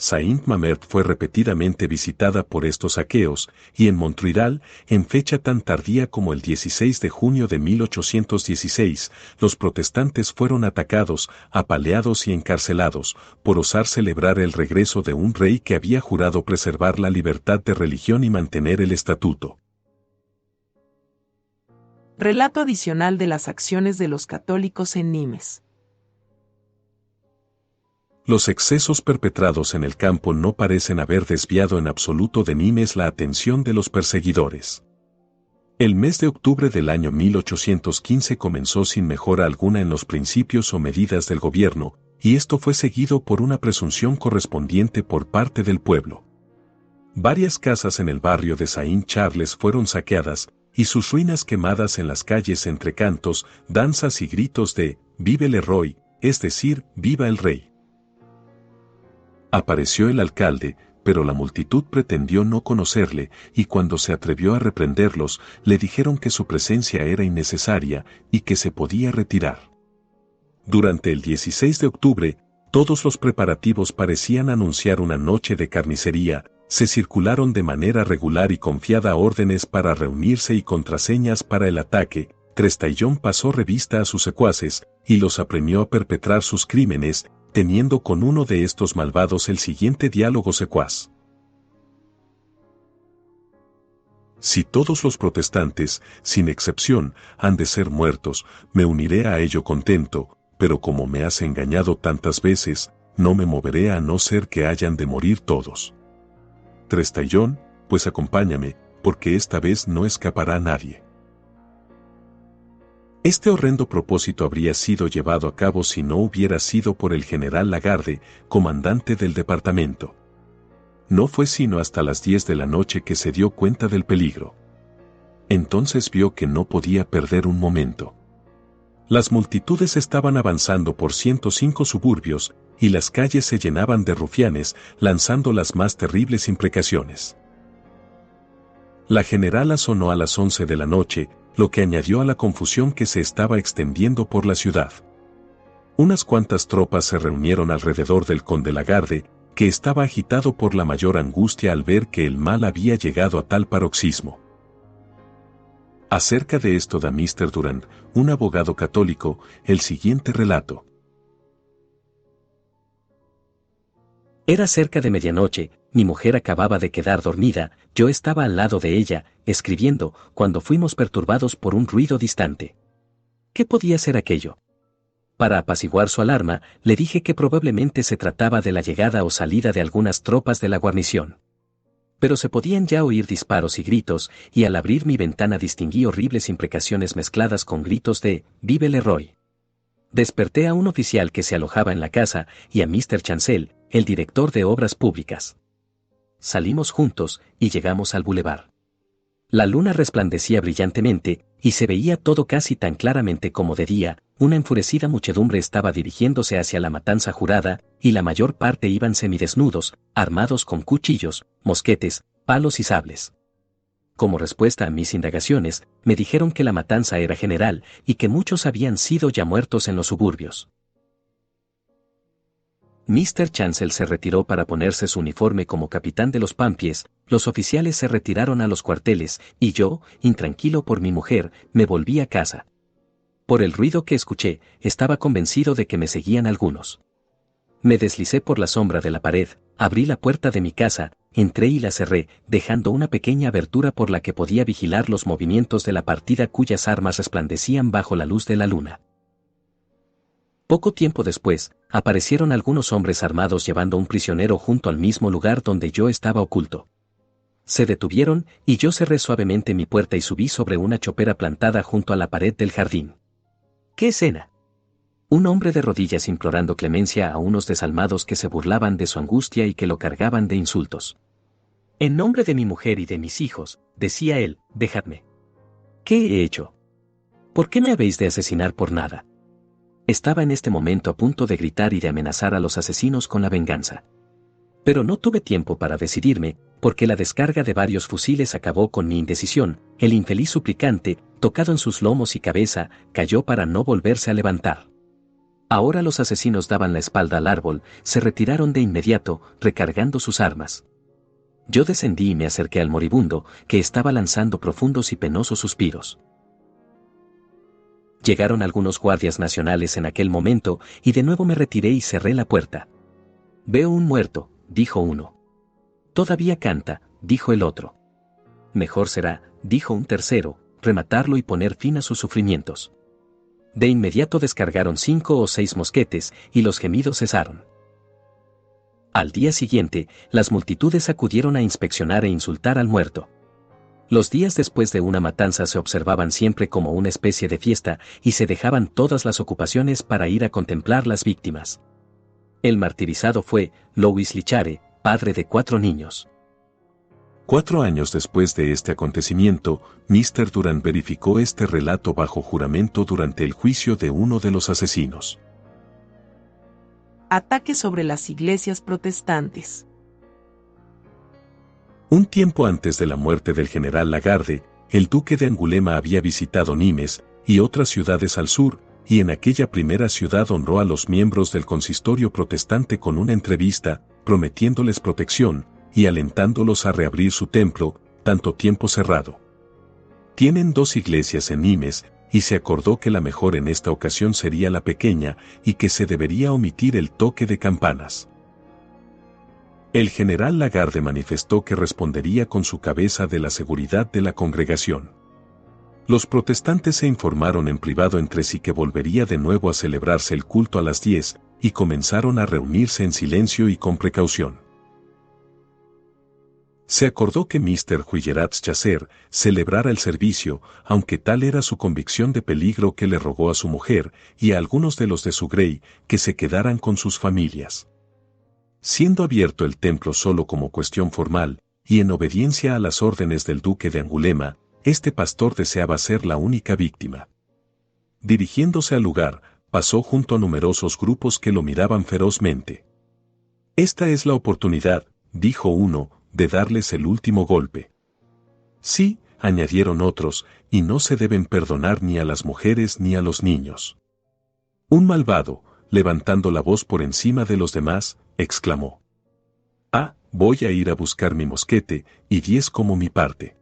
Saint-Mamert fue repetidamente visitada por estos saqueos, y en Montreal, en fecha tan tardía como el 16 de junio de 1816, los protestantes fueron atacados, apaleados y encarcelados, por osar celebrar el regreso de un rey que había jurado preservar la libertad de religión y mantener el estatuto. Relato adicional de las acciones de los católicos en Nimes. Los excesos perpetrados en el campo no parecen haber desviado en absoluto de Nimes la atención de los perseguidores. El mes de octubre del año 1815 comenzó sin mejora alguna en los principios o medidas del gobierno, y esto fue seguido por una presunción correspondiente por parte del pueblo. Varias casas en el barrio de Saint-Charles fueron saqueadas, y sus ruinas quemadas en las calles entre cantos, danzas y gritos de «Vive le Roi», es decir, «Viva el Rey». Apareció el alcalde, pero la multitud pretendió no conocerle, y cuando se atrevió a reprenderlos, le dijeron que su presencia era innecesaria y que se podía retirar. Durante el 16 de octubre, todos los preparativos parecían anunciar una noche de carnicería, se circularon de manera regular y confiada órdenes para reunirse y contraseñas para el ataque. Trestaillon pasó revista a sus secuaces, y los apremió a perpetrar sus crímenes, teniendo con uno de estos malvados el siguiente diálogo secuaz. Si todos los protestantes, sin excepción, han de ser muertos, me uniré a ello contento, pero como me has engañado tantas veces, no me moveré a no ser que hayan de morir todos. Trestaillon, pues acompáñame, porque esta vez no escapará nadie. Este horrendo propósito habría sido llevado a cabo si no hubiera sido por el general Lagarde, comandante del departamento. No fue sino hasta las 10 de la noche que se dio cuenta del peligro. Entonces vio que no podía perder un momento. Las multitudes estaban avanzando por 105 suburbios, y las calles se llenaban de rufianes, lanzando las más terribles imprecaciones. La generala sonó a las 11 de la noche, lo que añadió a la confusión que se estaba extendiendo por la ciudad. Unas cuantas tropas se reunieron alrededor del conde Lagarde, que estaba agitado por la mayor angustia al ver que el mal había llegado a tal paroxismo. Acerca de esto da Mr. Durand, un abogado católico, el siguiente relato. Era cerca de medianoche, mi mujer acababa de quedar dormida, yo estaba al lado de ella, escribiendo, cuando fuimos perturbados por un ruido distante. ¿Qué podía ser aquello? Para apaciguar su alarma, le dije que probablemente se trataba de la llegada o salida de algunas tropas de la guarnición. Pero se podían ya oír disparos y gritos, y al abrir mi ventana distinguí horribles imprecaciones mezcladas con gritos de «Vive le Roi». Desperté a un oficial que se alojaba en la casa y a Mr. Chancel, el director de obras públicas. Salimos juntos y llegamos al bulevar. La luna resplandecía brillantemente y se veía todo casi tan claramente como de día, una enfurecida muchedumbre estaba dirigiéndose hacia la matanza jurada, y la mayor parte iban semidesnudos, armados con cuchillos, mosquetes, palos y sables. Como respuesta a mis indagaciones, me dijeron que la matanza era general y que muchos habían sido ya muertos en los suburbios. Mr. Chancel se retiró para ponerse su uniforme como capitán de los Pampies, los oficiales se retiraron a los cuarteles, y yo, intranquilo por mi mujer, me volví a casa. Por el ruido que escuché, estaba convencido de que me seguían algunos. Me deslicé por la sombra de la pared, abrí la puerta de mi casa, entré y la cerré, dejando una pequeña abertura por la que podía vigilar los movimientos de la partida cuyas armas resplandecían bajo la luz de la luna. Poco tiempo después, aparecieron algunos hombres armados llevando un prisionero junto al mismo lugar donde yo estaba oculto. Se detuvieron, y yo cerré suavemente mi puerta y subí sobre una chopera plantada junto a la pared del jardín. ¡Qué escena! Un hombre de rodillas implorando clemencia a unos desalmados que se burlaban de su angustia y que lo cargaban de insultos. En nombre de mi mujer y de mis hijos, decía él, dejadme. ¿Qué he hecho? ¿Por qué me habéis de asesinar por nada? Estaba en este momento a punto de gritar y de amenazar a los asesinos con la venganza. Pero no tuve tiempo para decidirme, porque la descarga de varios fusiles acabó con mi indecisión. El infeliz suplicante, tocado en sus lomos y cabeza, cayó para no volverse a levantar. Ahora los asesinos daban la espalda al árbol, se retiraron de inmediato, recargando sus armas. Yo descendí y me acerqué al moribundo, que estaba lanzando profundos y penosos suspiros. Llegaron algunos guardias nacionales en aquel momento, y de nuevo me retiré y cerré la puerta. Veo un muerto, dijo uno. Todavía canta, dijo el otro. Mejor será, dijo un tercero, rematarlo y poner fin a sus sufrimientos. De inmediato descargaron 5 o 6 mosquetes, y los gemidos cesaron. Al día siguiente, las multitudes acudieron a inspeccionar e insultar al muerto. Los días después de una matanza se observaban siempre como una especie de fiesta, y se dejaban todas las ocupaciones para ir a contemplar las víctimas. El martirizado fue Louis Lichare, padre de 4 niños. 4 años después de este acontecimiento, Mr. Durant verificó este relato bajo juramento durante el juicio de uno de los asesinos. Ataque sobre las iglesias protestantes. Un tiempo antes de la muerte del general Lagarde, el duque de Angulema había visitado Nimes y otras ciudades al sur, y en aquella primera ciudad honró a los miembros del consistorio protestante con una entrevista, prometiéndoles protección y alentándolos a reabrir su templo, tanto tiempo cerrado. Tienen 2 iglesias en Nimes, y se acordó que la mejor en esta ocasión sería la pequeña, y que se debería omitir el toque de campanas. El general Lagarde manifestó que respondería con su cabeza de la seguridad de la congregación. Los protestantes se informaron en privado entre sí que volvería de nuevo a celebrarse el culto a las 10, y comenzaron a reunirse en silencio y con precaución. Se acordó que Mr. Huillerat Chasseur celebrara el servicio, aunque tal era su convicción de peligro que le rogó a su mujer y a algunos de los de su grey que se quedaran con sus familias. Siendo abierto el templo solo como cuestión formal, y en obediencia a las órdenes del duque de Angulema, este pastor deseaba ser la única víctima. Dirigiéndose al lugar, pasó junto a numerosos grupos que lo miraban ferozmente. Esta es la oportunidad, dijo uno, de darles el último golpe. Sí, añadieron otros, y no se deben perdonar ni a las mujeres ni a los niños. Un malvado, levantando la voz por encima de los demás, exclamó: «Ah, voy a ir a buscar mi mosquete, y 10 como mi parte».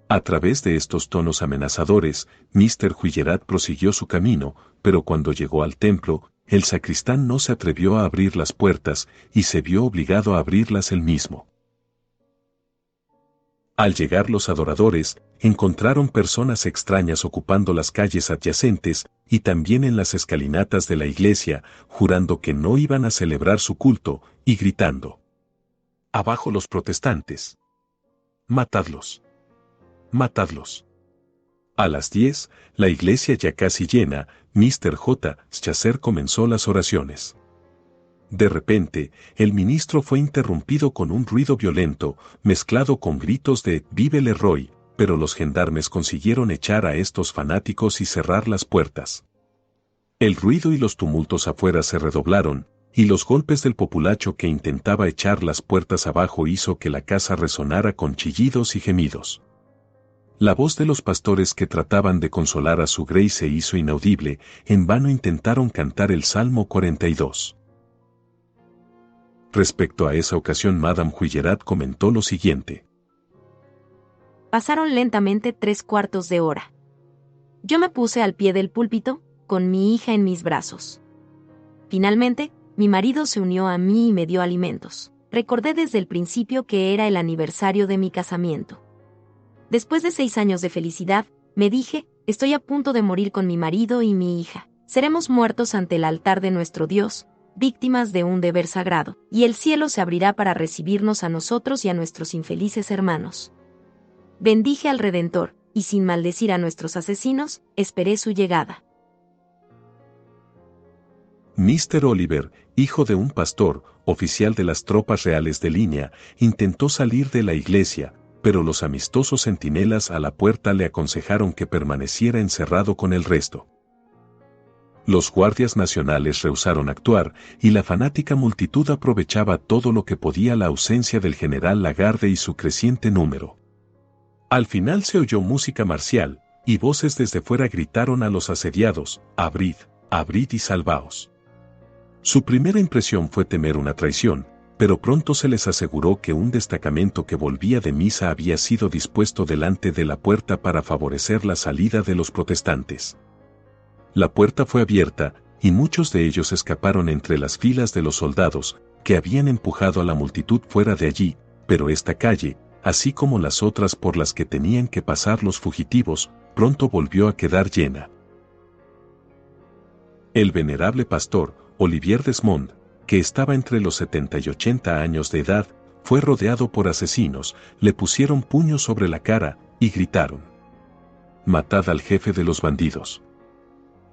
A través de estos tonos amenazadores, Mr. Huillerat prosiguió su camino, pero cuando llegó al templo, el sacristán no se atrevió a abrir las puertas, y se vio obligado a abrirlas él mismo. Al llegar los adoradores, encontraron personas extrañas ocupando las calles adyacentes y también en las escalinatas de la iglesia, jurando que no iban a celebrar su culto, y gritando: «¡Abajo los protestantes! ¡Matadlos! ¡Matadlos!». A las 10, la iglesia ya casi llena, Mr. J. Chasseur comenzó las oraciones. De repente, el ministro fue interrumpido con un ruido violento, mezclado con gritos de «¡Vive le Roy!», pero los gendarmes consiguieron echar a estos fanáticos y cerrar las puertas. El ruido y los tumultos afuera se redoblaron, y los golpes del populacho que intentaba echar las puertas abajo hizo que la casa resonara con chillidos y gemidos. La voz de los pastores que trataban de consolar a su Grey se hizo inaudible, en vano intentaron cantar el Salmo 42. Respecto a esa ocasión, Madame Huillerat comentó lo siguiente. Pasaron lentamente 3/4 de hora. Yo me puse al pie del púlpito, con mi hija en mis brazos. Finalmente, mi marido se unió a mí y me dio alimentos. Recordé desde el principio que era el aniversario de mi casamiento. Después de 6 años de felicidad, me dije, estoy a punto de morir con mi marido y mi hija. Seremos muertos ante el altar de nuestro Dios, víctimas de un deber sagrado, y el cielo se abrirá para recibirnos a nosotros y a nuestros infelices hermanos. Bendije al Redentor, y sin maldecir a nuestros asesinos, esperé su llegada. Mr. Oliver, hijo de un pastor, oficial de las tropas reales de línea, intentó salir de la iglesia, pero los amistosos centinelas a la puerta le aconsejaron que permaneciera encerrado con el resto. Los guardias nacionales rehusaron actuar, y la fanática multitud aprovechaba todo lo que podía la ausencia del general Lagarde y su creciente número. Al final se oyó música marcial, y voces desde fuera gritaron a los asediados, «Abrid, abrid y salvaos». Su primera impresión fue temer una traición, pero pronto se les aseguró que un destacamento que volvía de misa había sido dispuesto delante de la puerta para favorecer la salida de los protestantes. La puerta fue abierta, y muchos de ellos escaparon entre las filas de los soldados, que habían empujado a la multitud fuera de allí, pero esta calle, así como las otras por las que tenían que pasar los fugitivos, pronto volvió a quedar llena. El venerable pastor, Olivier Desmond, que estaba entre los 70 y 80 años de edad, fue rodeado por asesinos, le pusieron puños sobre la cara, y gritaron: «Matad al jefe de los bandidos».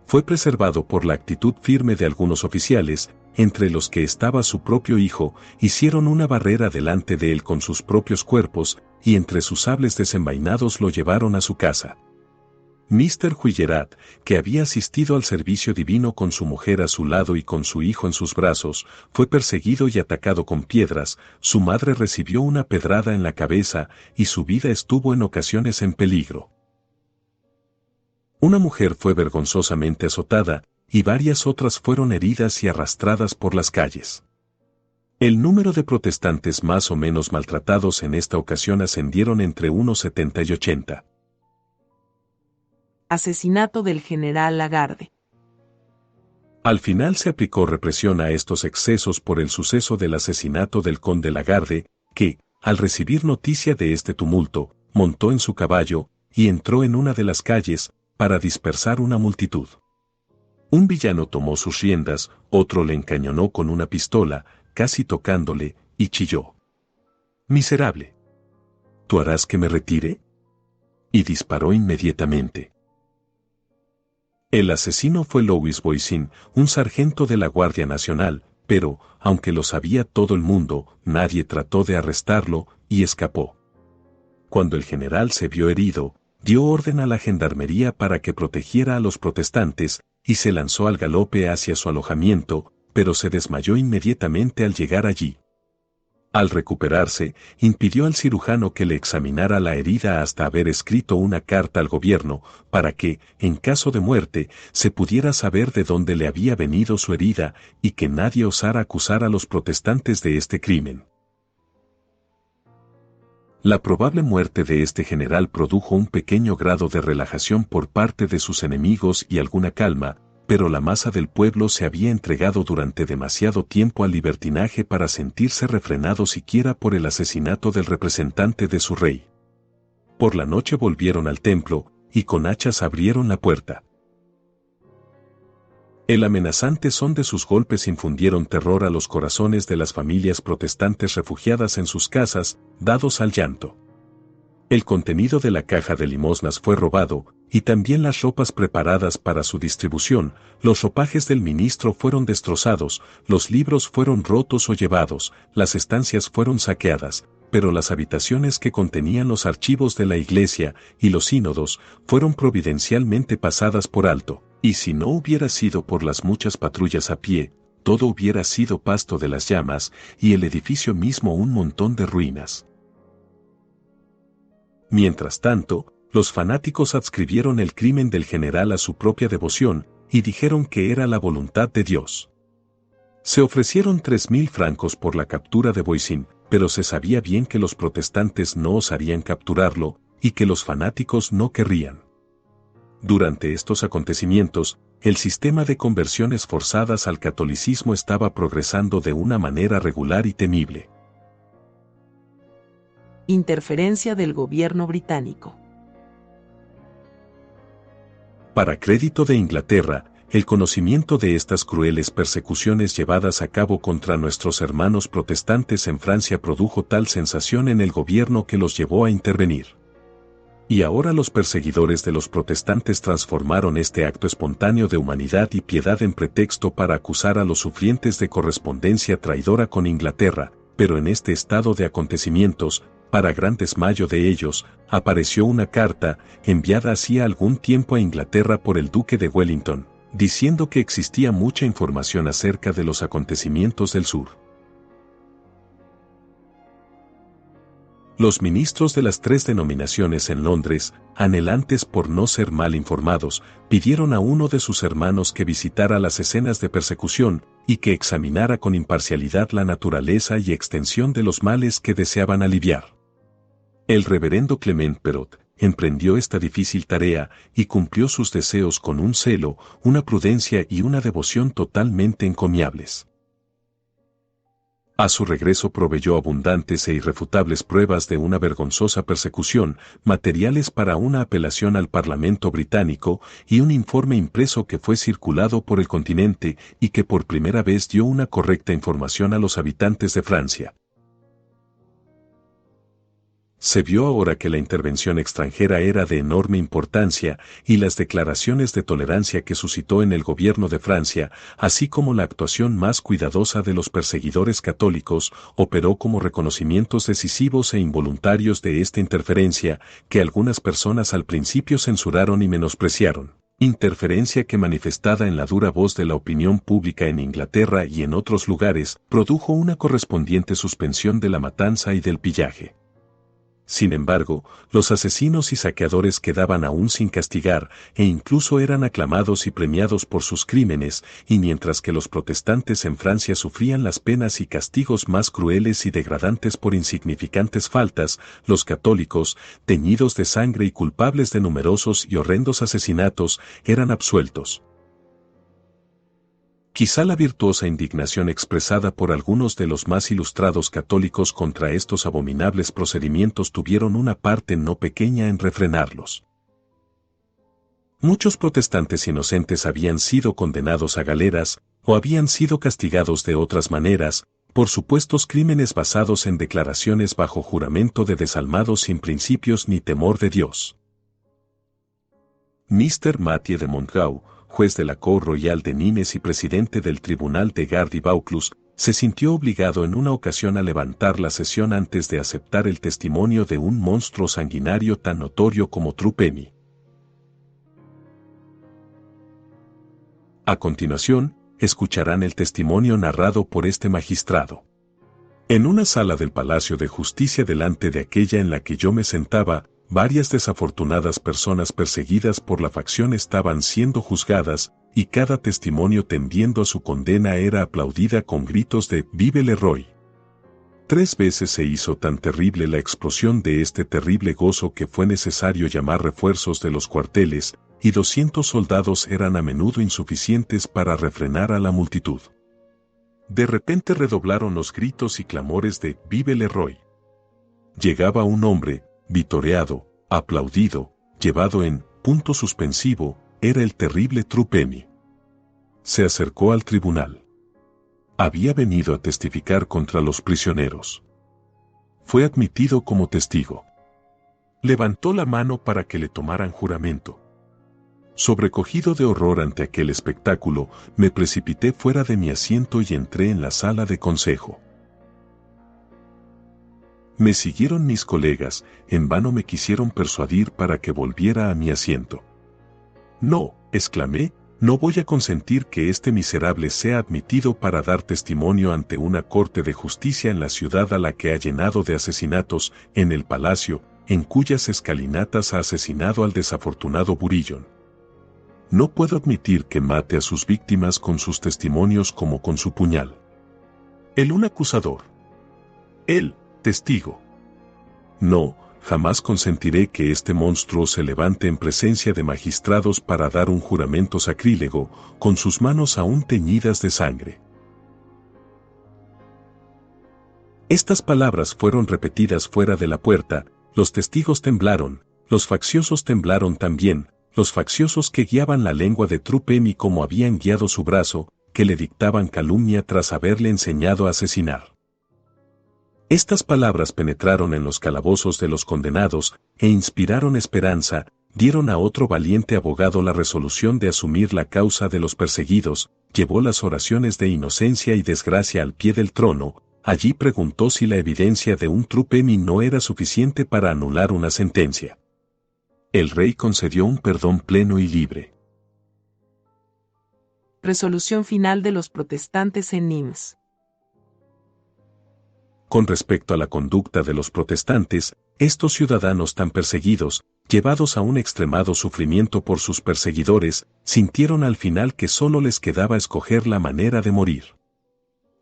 Fue preservado por la actitud firme de algunos oficiales, entre los que estaba su propio hijo, hicieron una barrera delante de él con sus propios cuerpos, y entre sus sables desenvainados lo llevaron a su casa. Mr. Huillerat, que había asistido al servicio divino con su mujer a su lado y con su hijo en sus brazos, fue perseguido y atacado con piedras, su madre recibió una pedrada en la cabeza, y su vida estuvo en ocasiones en peligro. Una mujer fue vergonzosamente azotada, y varias otras fueron heridas y arrastradas por las calles. El número de protestantes más o menos maltratados en esta ocasión ascendieron entre unos 70 y 80. Asesinato del general Lagarde. Al final se aplicó represión a estos excesos por el suceso del asesinato del conde Lagarde, que, al recibir noticia de este tumulto, montó en su caballo, y entró en una de las calles, para dispersar una multitud. Un villano tomó sus riendas, otro le encañonó con una pistola, casi tocándole, y chilló: «Miserable, ¿tú harás que me retire?», y disparó inmediatamente. El asesino fue Louis Boissin, un sargento de la Guardia Nacional, pero, aunque lo sabía todo el mundo, nadie trató de arrestarlo, y escapó. Cuando el general se vio herido, dio orden a la gendarmería para que protegiera a los protestantes, y se lanzó al galope hacia su alojamiento, pero se desmayó inmediatamente al llegar allí. Al recuperarse, impidió al cirujano que le examinara la herida hasta haber escrito una carta al gobierno, para que, en caso de muerte, se pudiera saber de dónde le había venido su herida, y que nadie osara acusar a los protestantes de este crimen. La probable muerte de este general produjo un pequeño grado de relajación por parte de sus enemigos y alguna calma, pero la masa del pueblo se había entregado durante demasiado tiempo al libertinaje para sentirse refrenado siquiera por el asesinato del representante de su rey. Por la noche volvieron al templo, y con hachas abrieron la puerta. El amenazante son de sus golpes infundieron terror a los corazones de las familias protestantes refugiadas en sus casas, dados al llanto. El contenido de la caja de limosnas fue robado, y también las ropas preparadas para su distribución, los ropajes del ministro fueron destrozados, los libros fueron rotos o llevados, las estancias fueron saqueadas, pero las habitaciones que contenían los archivos de la iglesia y los sínodos fueron providencialmente pasadas por alto, Y si no hubiera sido por las muchas patrullas a pie, todo hubiera sido pasto de las llamas, y el edificio mismo un montón de ruinas. Mientras tanto, los fanáticos adscribieron el crimen del general a su propia devoción, y dijeron que era la voluntad de Dios. Se ofrecieron 3.000 francos por la captura de Voisin, pero se sabía bien que los protestantes no osarían capturarlo, y que los fanáticos no querrían. Durante estos acontecimientos, el sistema de conversiones forzadas al catolicismo estaba progresando de una manera regular y temible. Interferencia del gobierno británico. Para crédito de Inglaterra, el conocimiento de estas crueles persecuciones llevadas a cabo contra nuestros hermanos protestantes en Francia produjo tal sensación en el gobierno que los llevó a intervenir. Y ahora los perseguidores de los protestantes transformaron este acto espontáneo de humanidad y piedad en pretexto para acusar a los sufrientes de correspondencia traidora con Inglaterra, pero en este estado de acontecimientos, para gran desmayo de ellos, apareció una carta, enviada hacía algún tiempo a Inglaterra por el duque de Wellington, diciendo que existía mucha información acerca de los acontecimientos del sur. Los ministros de las 3 denominaciones en Londres, anhelantes por no ser mal informados, pidieron a uno de sus hermanos que visitara las escenas de persecución y que examinara con imparcialidad la naturaleza y extensión de los males que deseaban aliviar. El reverendo Clement Perrot emprendió esta difícil tarea y cumplió sus deseos con un celo, una prudencia y una devoción totalmente encomiables. A su regreso proveyó abundantes e irrefutables pruebas de una vergonzosa persecución, materiales para una apelación al Parlamento británico y un informe impreso que fue circulado por el continente y que por primera vez dio una correcta información a los habitantes de Francia. Se vio ahora que la intervención extranjera era de enorme importancia y las declaraciones de tolerancia que suscitó en el gobierno de Francia, así como la actuación más cuidadosa de los perseguidores católicos, operó como reconocimientos decisivos e involuntarios de esta interferencia, que algunas personas al principio censuraron y menospreciaron. Interferencia que manifestada en la dura voz de la opinión pública en Inglaterra y en otros lugares, produjo una correspondiente suspensión de la matanza y del pillaje. Sin embargo, los asesinos y saqueadores quedaban aún sin castigar e incluso eran aclamados y premiados por sus crímenes, y mientras que los protestantes en Francia sufrían las penas y castigos más crueles y degradantes por insignificantes faltas, los católicos, teñidos de sangre y culpables de numerosos y horrendos asesinatos, eran absueltos. Quizá la virtuosa indignación expresada por algunos de los más ilustrados católicos contra estos abominables procedimientos tuvieron una parte no pequeña en refrenarlos. Muchos protestantes inocentes habían sido condenados a galeras, o habían sido castigados de otras maneras, por supuestos crímenes basados en declaraciones bajo juramento de desalmados sin principios ni temor de Dios. Mr. Mathieu de Montgau, juez de la Cour Royal de Nîmes y presidente del Tribunal de Garde y Vaucluse, se sintió obligado en una ocasión a levantar la sesión antes de aceptar el testimonio de un monstruo sanguinario tan notorio como Trupemi. A continuación, escucharán el testimonio narrado por este magistrado. En una sala del Palacio de Justicia delante de aquella en la que yo me sentaba, varias desafortunadas personas perseguidas por la facción estaban siendo juzgadas, y cada testimonio tendiendo a su condena era aplaudida con gritos de «Vive le Roi». 3 veces se hizo tan terrible la explosión de este terrible gozo que fue necesario llamar refuerzos de los cuarteles, y 200 soldados eran a menudo insuficientes para refrenar a la multitud. De repente redoblaron los gritos y clamores de «Vive le Roi». Llegaba un hombre, vitoreado, aplaudido, llevado en punto suspensivo, era el terrible Trupemi. Se acercó al tribunal. Había venido a testificar contra los prisioneros. Fue admitido como testigo. Levantó la mano para que le tomaran juramento. Sobrecogido de horror ante aquel espectáculo, me precipité fuera de mi asiento y entré en la sala de consejo. Me siguieron mis colegas, en vano me quisieron persuadir para que volviera a mi asiento. No, exclamé, No voy a consentir que este miserable sea admitido para dar testimonio ante una corte de justicia en la ciudad a la que ha llenado de asesinatos, en el palacio, en cuyas escalinatas ha asesinado al desafortunado Burillon. No puedo admitir que mate a sus víctimas con sus testimonios como con su puñal. Él un acusador. Él, testigo. No, jamás consentiré que este monstruo se levante en presencia de magistrados para dar un juramento sacrílego, con sus manos aún teñidas de sangre. Estas palabras fueron repetidas fuera de la puerta, los testigos temblaron, los facciosos temblaron también, los facciosos que guiaban la lengua de Trupemi como habían guiado su brazo, que le dictaban calumnia tras haberle enseñado a asesinar. Estas palabras penetraron en los calabozos de los condenados e inspiraron esperanza, dieron a otro valiente abogado la resolución de asumir la causa de los perseguidos, llevó las oraciones de inocencia y desgracia al pie del trono, allí preguntó si la evidencia de un Trupemi no era suficiente para anular una sentencia. El rey concedió un perdón pleno y libre. Resolución final de los protestantes en Nimes. Con respecto a la conducta de los protestantes, estos ciudadanos tan perseguidos, llevados a un extremado sufrimiento por sus perseguidores, sintieron al final que solo les quedaba escoger la manera de morir.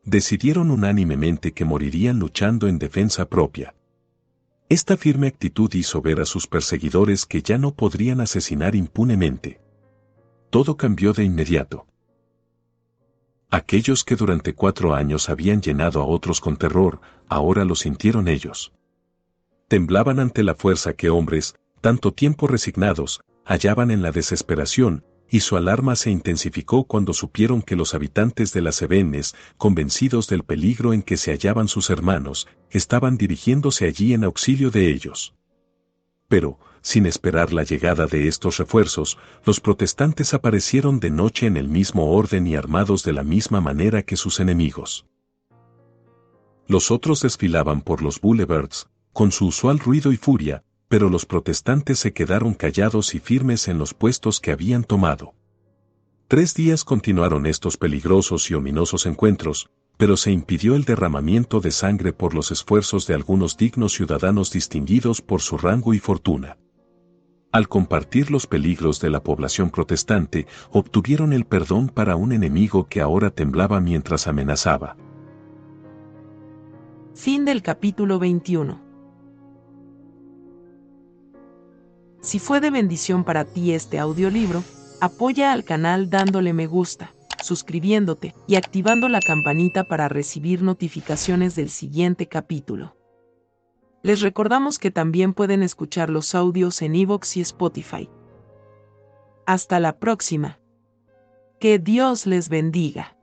Decidieron unánimemente que morirían luchando en defensa propia. Esta firme actitud hizo ver a sus perseguidores que ya no podrían asesinar impunemente. Todo cambió de inmediato. Aquellos que durante 4 años habían llenado a otros con terror, ahora lo sintieron ellos. Temblaban ante la fuerza que hombres, tanto tiempo resignados, hallaban en la desesperación, y su alarma se intensificó cuando supieron que los habitantes de las Cevennes, convencidos del peligro en que se hallaban sus hermanos, estaban dirigiéndose allí en auxilio de ellos. Pero, sin esperar la llegada de estos refuerzos, los protestantes aparecieron de noche en el mismo orden y armados de la misma manera que sus enemigos. Los otros desfilaban por los boulevards, con su usual ruido y furia, pero los protestantes se quedaron callados y firmes en los puestos que habían tomado. 3 días continuaron estos peligrosos y ominosos encuentros, pero se impidió el derramamiento de sangre por los esfuerzos de algunos dignos ciudadanos distinguidos por su rango y fortuna. Al compartir los peligros de la población protestante, obtuvieron el perdón para un enemigo que ahora temblaba mientras amenazaba. Fin del capítulo 21. Si fue de bendición para ti este audiolibro, apoya al canal dándole me gusta, suscribiéndote y activando la campanita para recibir notificaciones del siguiente capítulo. Les recordamos que también pueden escuchar los audios en iVoox y Spotify. Hasta la próxima. Que Dios les bendiga.